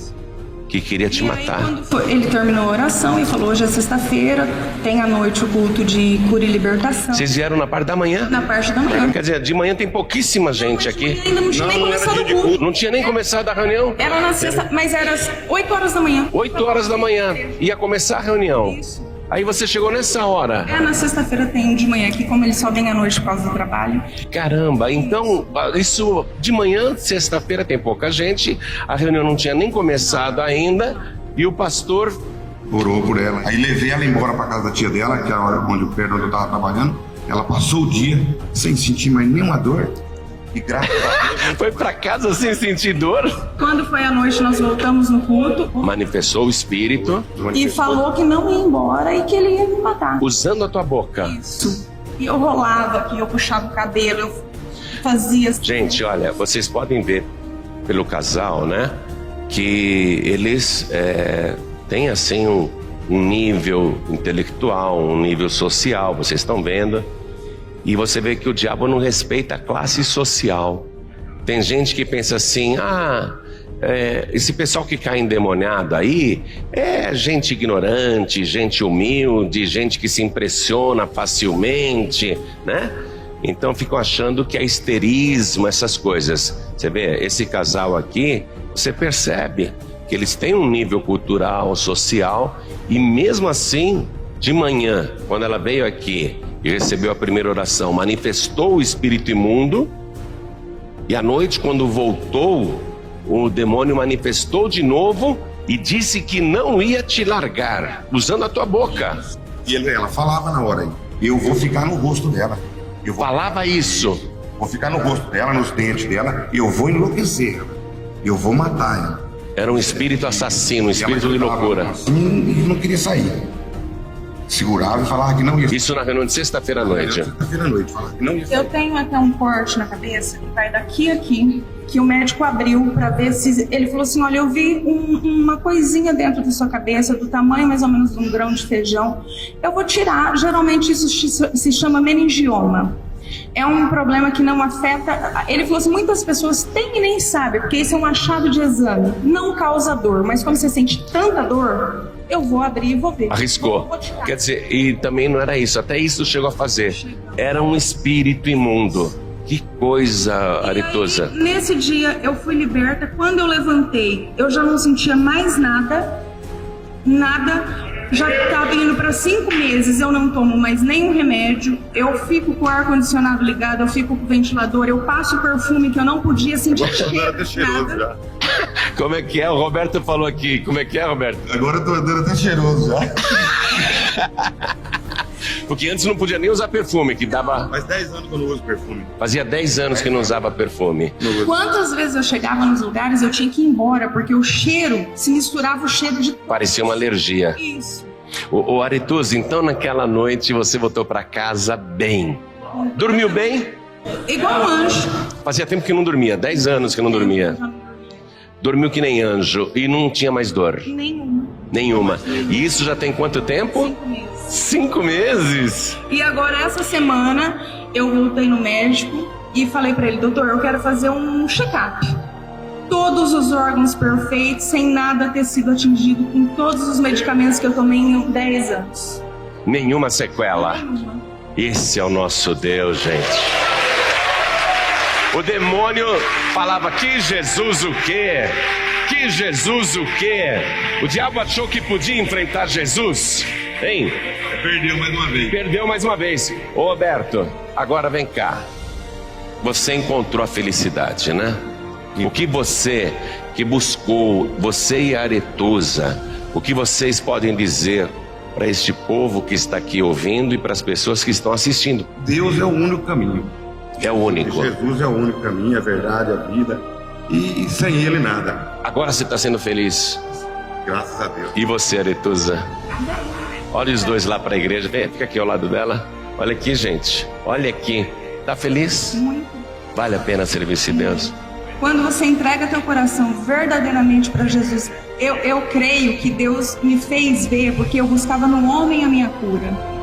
[SPEAKER 5] que queria te matar.
[SPEAKER 11] Ele terminou a oração e falou, hoje é sexta-feira, tem à noite o culto de cura e libertação.
[SPEAKER 5] Vocês vieram na parte da manhã?
[SPEAKER 11] Na parte da manhã.
[SPEAKER 5] Quer dizer, de manhã tem pouquíssima gente aqui.
[SPEAKER 11] Ainda não tinha nem começado o culto.
[SPEAKER 5] Não tinha nem começado a reunião?
[SPEAKER 11] Era na sexta, mas era às 8 horas da manhã.
[SPEAKER 5] 8 horas da manhã. Ia começar a reunião.
[SPEAKER 11] Isso.
[SPEAKER 5] Aí você chegou nessa hora.
[SPEAKER 11] Na sexta-feira tem de manhã aqui, como ele só vem à noite por causa do trabalho.
[SPEAKER 5] Caramba, então isso de manhã, sexta-feira tem pouca gente, a reunião não tinha nem começado ainda e o pastor
[SPEAKER 10] orou por ela. Aí levei ela embora para casa da tia dela, que é a hora onde eu estava trabalhando. Ela passou o dia sem sentir mais nenhuma dor. E graças a Deus...
[SPEAKER 5] Foi para casa sem sentir dor?
[SPEAKER 11] Quando foi à noite, nós voltamos no culto.
[SPEAKER 5] Manifestou o espírito.
[SPEAKER 11] E falou que não ia embora e que ele ia me matar.
[SPEAKER 5] Usando a tua boca.
[SPEAKER 11] Isso. E eu rolava aqui, eu puxava o cabelo, eu fazia...
[SPEAKER 5] Gente, olha, vocês podem ver pelo casal, né? Que eles têm assim um nível intelectual, um nível social, vocês estão vendo. E você vê que o diabo não respeita a classe social. Tem gente que pensa assim, esse pessoal que cai endemoniado aí é gente ignorante, gente humilde, gente que se impressiona facilmente, né? Então ficam achando que é histerismo, essas coisas. Você vê, esse casal aqui, você percebe que eles têm um nível cultural, social, e mesmo assim, de manhã, quando ela veio aqui e recebeu a primeira oração, manifestou o espírito imundo, e à noite, quando voltou, o demônio manifestou de novo e disse que não ia te largar, usando a tua boca.
[SPEAKER 10] E ela falava na hora aí, eu vou ficar no rosto dela.
[SPEAKER 5] Falava isso.
[SPEAKER 10] Vou ficar no rosto dela, nos dentes dela, eu vou enlouquecer ela, eu vou matar ela.
[SPEAKER 5] Era um espírito assassino, um espírito de loucura.
[SPEAKER 10] Assim, e não queria sair. Segurava e falava que não ia.
[SPEAKER 5] Isso na reunião de sexta-feira à noite.
[SPEAKER 10] Sexta-feira à noite, falava que não ia.
[SPEAKER 11] Eu tenho até um corte na cabeça que vai daqui a aqui, que o médico abriu para ver se... Ele falou assim, olha, eu vi uma coisinha dentro da sua cabeça, do tamanho mais ou menos de um grão de feijão. Eu vou tirar, geralmente isso se chama meningioma. é um problema que não afeta... Ele falou assim, muitas pessoas têm e nem sabem, porque isso é um achado de exame. Não causa dor, mas quando você sente tanta dor, eu vou abrir e vou ver.
[SPEAKER 5] Arriscou. Quer dizer, e também não era isso, até isso chegou a fazer. Era um espírito imundo. Que coisa, Aretusa.
[SPEAKER 11] Nesse dia eu fui liberta. Quando eu levantei, eu já não sentia mais nada. Já estava indo para 5 meses, eu não tomo mais nenhum remédio. Eu fico com o ar-condicionado ligado, eu fico com o ventilador, eu passo perfume que eu não podia sentir cheiro, nada.
[SPEAKER 5] Como é que é? O Roberto falou aqui. Como é que é, Roberto?
[SPEAKER 10] Agora eu tô andando até cheiroso já.
[SPEAKER 5] Porque antes não podia nem usar perfume, que dava...
[SPEAKER 10] Faz 10 anos que eu não uso perfume.
[SPEAKER 5] Fazia 10 anos que não usava perfume.
[SPEAKER 11] Quantas vezes eu chegava nos lugares, eu tinha que ir embora, porque o cheiro se misturava o cheiro de...
[SPEAKER 5] Parecia uma alergia.
[SPEAKER 11] Isso.
[SPEAKER 5] O Aretusa, então naquela noite você voltou para casa bem. Dormiu bem?
[SPEAKER 11] Igual um anjo.
[SPEAKER 5] Fazia tempo que não dormia, 10 anos que não dormia. Dormiu que nem anjo e não tinha mais dor? Nenhuma. E isso já tem quanto tempo?
[SPEAKER 11] 5 meses.
[SPEAKER 5] 5 meses?
[SPEAKER 11] E agora, essa semana, eu voltei no médico e falei pra ele, doutor, eu quero fazer um check-up. Todos os órgãos perfeitos, sem nada ter sido atingido, com todos os medicamentos que eu tomei em 10 anos.
[SPEAKER 5] Nenhuma sequela. Esse é o nosso Deus, gente. O demônio falava, que Jesus o quê? Que Jesus o quê? O diabo achou que podia enfrentar Jesus? Hein?
[SPEAKER 10] Perdeu mais uma vez.
[SPEAKER 5] Perdeu mais uma vez. Ô Roberto, agora vem cá. Você encontrou a felicidade, né? O que você que buscou, você e a Aretusa, o que vocês podem dizer para este povo que está aqui ouvindo e para as pessoas que estão assistindo?
[SPEAKER 10] Deus é o único caminho.
[SPEAKER 5] É o único.
[SPEAKER 10] Jesus é o único caminho, a verdade, a vida. E sem ele nada.
[SPEAKER 5] Agora você está sendo feliz.
[SPEAKER 10] Graças a Deus.
[SPEAKER 5] E você, Aretusa? Olha os dois lá para a igreja. Vem, fica aqui ao lado dela. Olha aqui, gente. Olha aqui. Tá feliz?
[SPEAKER 11] Muito.
[SPEAKER 5] Vale a pena servir esse Deus?
[SPEAKER 11] Quando você entrega teu coração verdadeiramente para Jesus, eu creio que Deus me fez ver, porque eu buscava no homem a minha cura.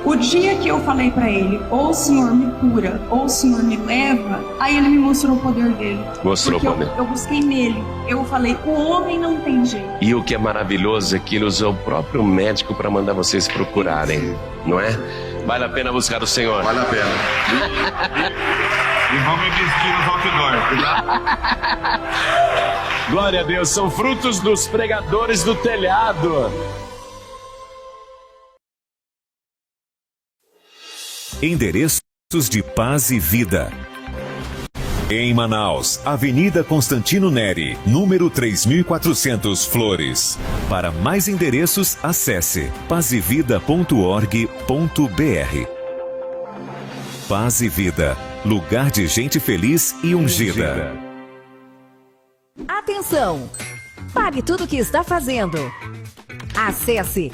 [SPEAKER 11] O dia que eu falei para ele, ou o Senhor me cura, ou o Senhor me leva, aí ele me mostrou o poder dele.
[SPEAKER 5] Mostrou o poder.
[SPEAKER 11] Eu busquei nele. Eu falei, o homem não tem jeito.
[SPEAKER 5] E o que é maravilhoso é que ele usou o próprio médico para mandar vocês procurarem, não é? Vale a pena buscar o Senhor.
[SPEAKER 10] Vale a pena. E vamos investir nos outdoors.
[SPEAKER 5] Glória a Deus, são frutos dos pregadores do telhado.
[SPEAKER 4] Endereços de Paz e Vida. Em Manaus, Avenida Constantino Neri, número 3400, Flores. Para mais endereços, acesse pazevida.org.br. Paz e Vida, lugar de gente feliz e ungida.
[SPEAKER 3] Atenção! Pare tudo o que está fazendo. Acesse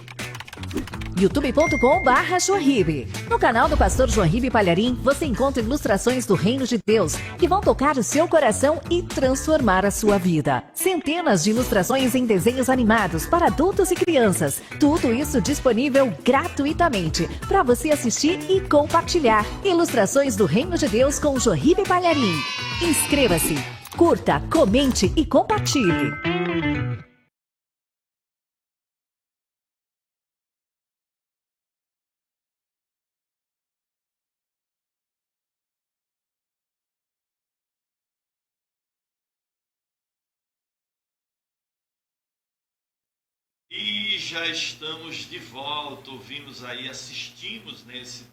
[SPEAKER 3] youtube.com/Joanribe. No canal do pastor Joanribe Palharim, você encontra ilustrações do Reino de Deus que vão tocar o seu coração e transformar a sua vida. Centenas de ilustrações em desenhos animados para adultos e crianças. Tudo isso disponível gratuitamente para você assistir e compartilhar. Ilustrações do Reino de Deus com Joanribe Palharim. Inscreva-se, curta, comente e compartilhe.
[SPEAKER 2] E já estamos de volta, ouvimos aí, assistimos nesse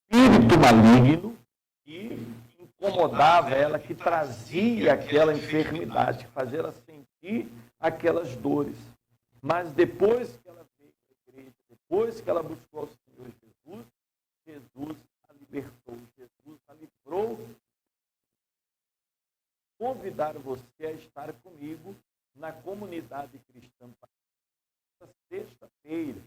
[SPEAKER 2] espírito maligno que incomodava ela, que trazia aquela enfermidade, que fazia ela sentir aquelas dores. Mas depois que ela veio à igreja, depois que ela buscou o Senhor Jesus, Jesus a libertou, Jesus a livrou. Convidar você a estar comigo na comunidade cristã. Sexta-feira,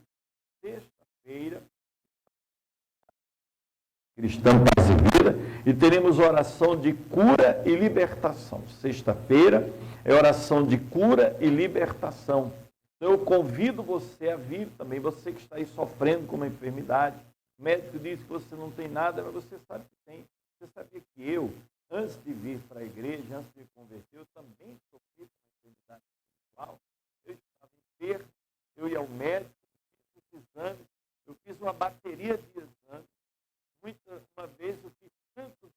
[SPEAKER 2] Cristã Paz e Vida, e teremos oração de cura e libertação. Sexta-feira é oração de cura e libertação. Então eu convido você a vir também, você que está aí sofrendo com uma enfermidade. O médico diz que você não tem nada, mas você sabe que tem. Você sabia que eu, antes de vir para a igreja, antes de me converter, eu também sofri com uma enfermidade espiritual. Eu estava enfermo, eu ia ao médico, fiz exames, eu fiz uma bateria de exames. Uma vez eu fiz tantos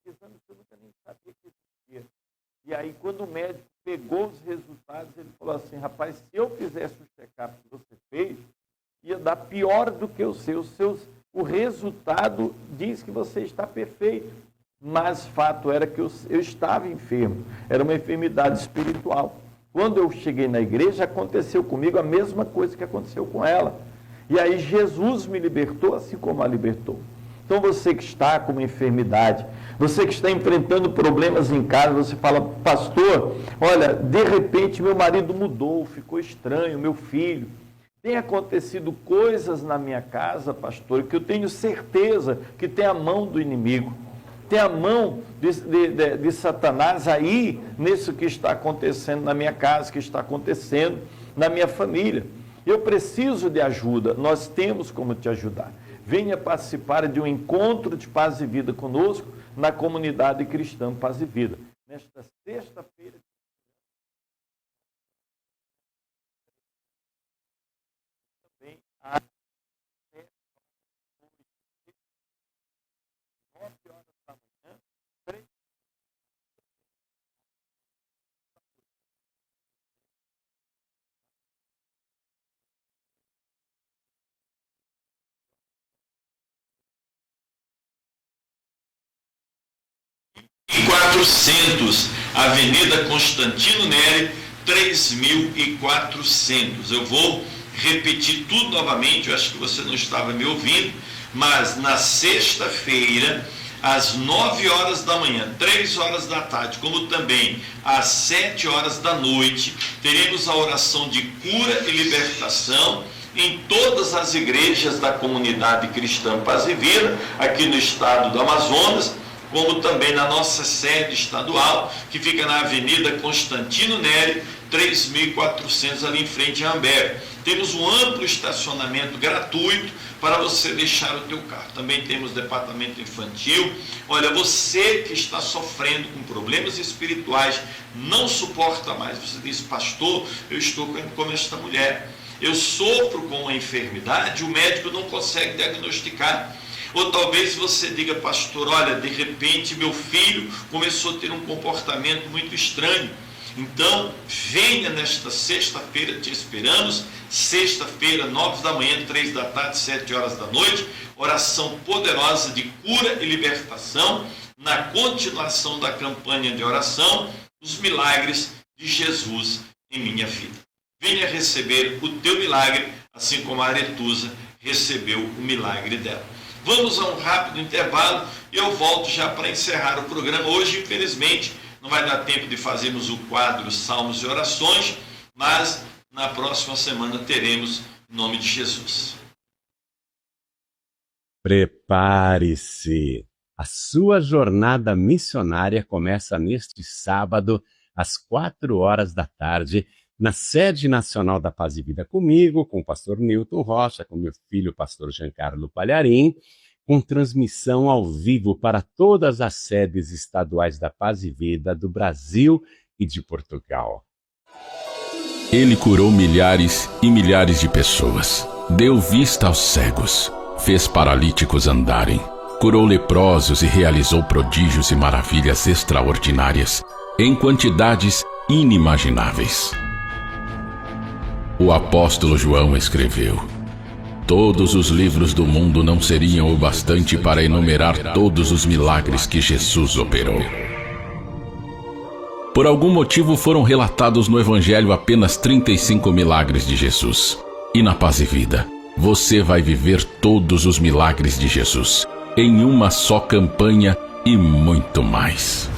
[SPEAKER 2] exames que eu nunca nem sabia que existia. E aí, quando o médico pegou os resultados, ele falou assim: rapaz, se eu fizesse o check-up que você fez, ia dar pior do que o seu. O resultado diz que você está perfeito. Mas fato era que eu estava enfermo. Era uma enfermidade espiritual. Quando eu cheguei na igreja, aconteceu comigo a mesma coisa que aconteceu com ela. E aí Jesus me libertou, assim como a libertou. Então você que está com uma enfermidade, você que está enfrentando problemas em casa, você fala: pastor, olha, de repente meu marido mudou, ficou estranho, meu filho. Tem acontecido coisas na minha casa, pastor, que eu tenho certeza que tem a mão do inimigo. Tem a mão de Satanás aí, nisso que está acontecendo na minha casa, que está acontecendo na minha família. Eu preciso de ajuda, nós temos como te ajudar. Venha participar de um encontro de Paz e Vida conosco na comunidade cristã Paz e Vida. Nesta sexta-feira, também às 9 horas da manhã, 3 400, Avenida Constantino Neri, 3400. Eu vou repetir tudo novamente, eu acho que você não estava me ouvindo, mas na sexta-feira, às 9 horas da manhã, 3 horas da tarde, como também às 7 horas da noite, teremos a oração de cura e libertação em todas as igrejas da comunidade cristã Paz e Vida, aqui no estado do Amazonas, como também na nossa sede estadual, que fica na Avenida Constantino Neri, 3400, ali em frente a Amber. Temos um amplo estacionamento gratuito para você deixar o teu carro. Também temos departamento infantil. Olha, você que está sofrendo com problemas espirituais, não suporta mais, você diz: pastor, eu estou como esta mulher, eu sofro com uma enfermidade, o médico não consegue diagnosticar. Ou talvez você diga: pastor, olha, de repente meu filho começou a ter um comportamento muito estranho. Então, venha nesta sexta-feira, te esperamos. Sexta-feira, 9 da manhã, 3 da tarde, 7 horas da noite. Oração poderosa de cura e libertação, na continuação da campanha de oração, os milagres de Jesus em minha vida. Venha receber o teu milagre, assim como a Aretusa recebeu o milagre dela. Vamos a um rápido intervalo e eu volto já para encerrar o programa. Hoje, infelizmente, não vai dar tempo de fazermos o quadro Salmos e Orações, mas na próxima semana teremos em nome de Jesus.
[SPEAKER 12] Prepare-se! A sua jornada missionária começa neste sábado, às 4 horas da tarde, na sede nacional da Paz e Vida, comigo, com o pastor Nilton Rocha, com meu filho, pastor Giancarlo Palharim, com transmissão ao vivo para todas as sedes estaduais da Paz e Vida do Brasil e de Portugal.
[SPEAKER 13] Ele curou milhares e milhares de pessoas, deu vista aos cegos, fez paralíticos andarem, curou leprosos e realizou prodígios e maravilhas extraordinárias, em quantidades inimagináveis. O apóstolo João escreveu: todos os livros do mundo não seriam o bastante para enumerar todos os milagres que Jesus operou. Por algum motivo foram relatados no Evangelho apenas 35 milagres de Jesus. E na Paz e Vida, você vai viver todos os milagres de Jesus, em uma só campanha e muito mais.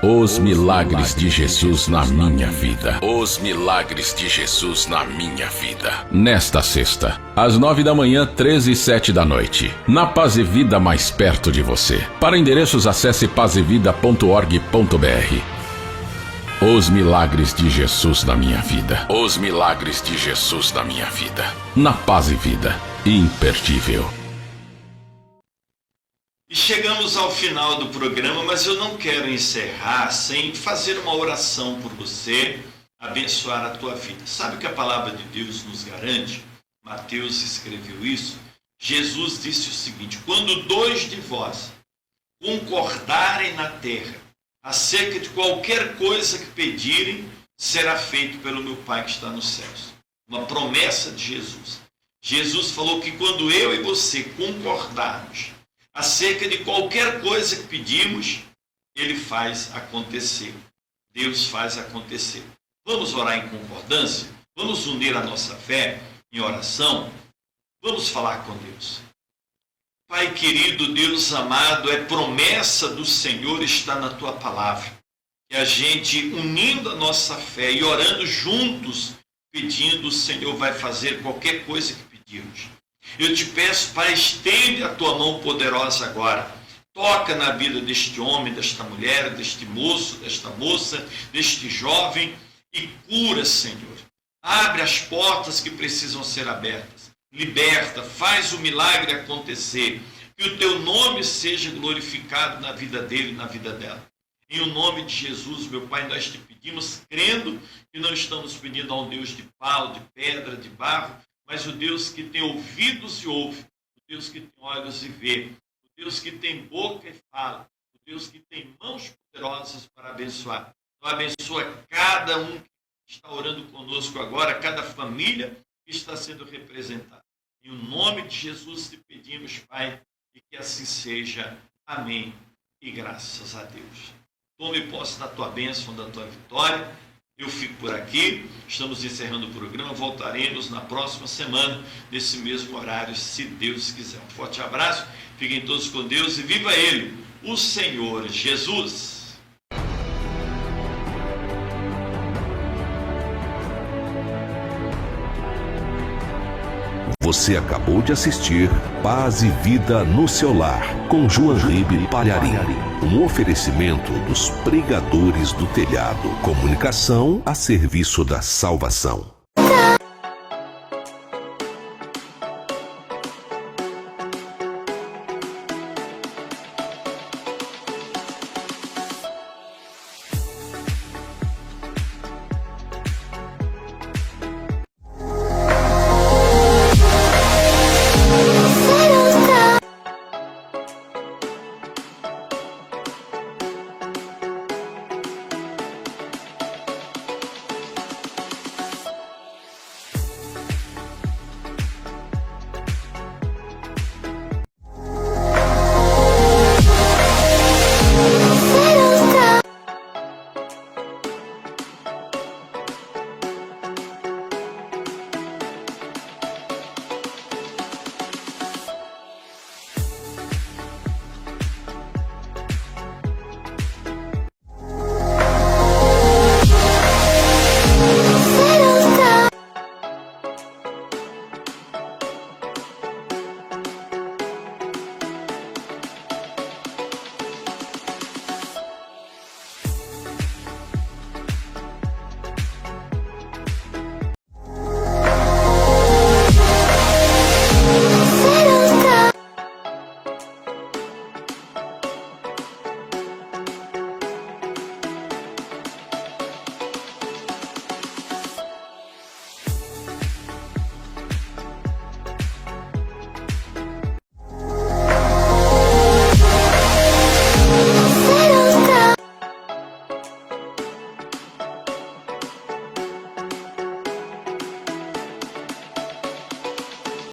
[SPEAKER 13] Os milagres de Jesus na minha vida. Os milagres de Jesus na minha vida. Nesta sexta, às 9 da manhã, 13 e 7 da noite. Na Paz e Vida mais perto de você. Para endereços, acesse pazevida.org.br. Os milagres de Jesus na minha vida. Os milagres de Jesus na minha vida. Na Paz e Vida. Imperdível.
[SPEAKER 2] E chegamos ao final do programa, mas eu não quero encerrar sem fazer uma oração por você, abençoar a tua vida. Sabe o que a palavra de Deus nos garante? Mateus escreveu isso. Jesus disse o seguinte: quando 2 de vós concordarem na terra acerca de qualquer coisa que pedirem, será feito pelo meu Pai que está nos céus. Uma promessa de Jesus. Jesus falou que quando eu e você concordarmos acerca de qualquer coisa que pedimos, Ele faz acontecer. Deus faz acontecer. Vamos orar em concordância? Vamos unir a nossa fé em oração? Vamos falar com Deus. Pai querido, Deus amado, é promessa do Senhor estar na Tua palavra. Que a gente, unindo a nossa fé e orando juntos, pedindo, o Senhor vai fazer qualquer coisa que pedirmos. Eu te peço, Pai, estende a Tua mão poderosa agora. Toca na vida deste homem, desta mulher, deste moço, desta moça, deste jovem e cura, Senhor. Abre as portas que precisam ser abertas. Liberta, faz o milagre acontecer. Que o Teu nome seja glorificado na vida dele e na vida dela. Em o nome de Jesus, meu Pai, nós te pedimos, crendo que não estamos pedindo a um Deus de pau, de pedra, de barro, mas o Deus que tem ouvidos e ouve, o Deus que tem olhos e vê, o Deus que tem boca e fala, o Deus que tem mãos poderosas para abençoar. Então abençoa cada um que está orando conosco agora, cada família que está sendo representada. Em o nome de Jesus te pedimos, Pai, e que assim seja. Amém. E graças a Deus. Tome posse da tua bênção, da tua vitória. Eu fico por aqui, estamos encerrando o programa, voltaremos na próxima semana, nesse mesmo horário, se Deus quiser. Um forte abraço, fiquem todos com Deus e viva Ele, o Senhor Jesus.
[SPEAKER 1] Você acabou de assistir Paz e Vida no seu lar, com João Ribe Palharim. Um oferecimento dos pregadores do telhado. Comunicação a serviço da salvação.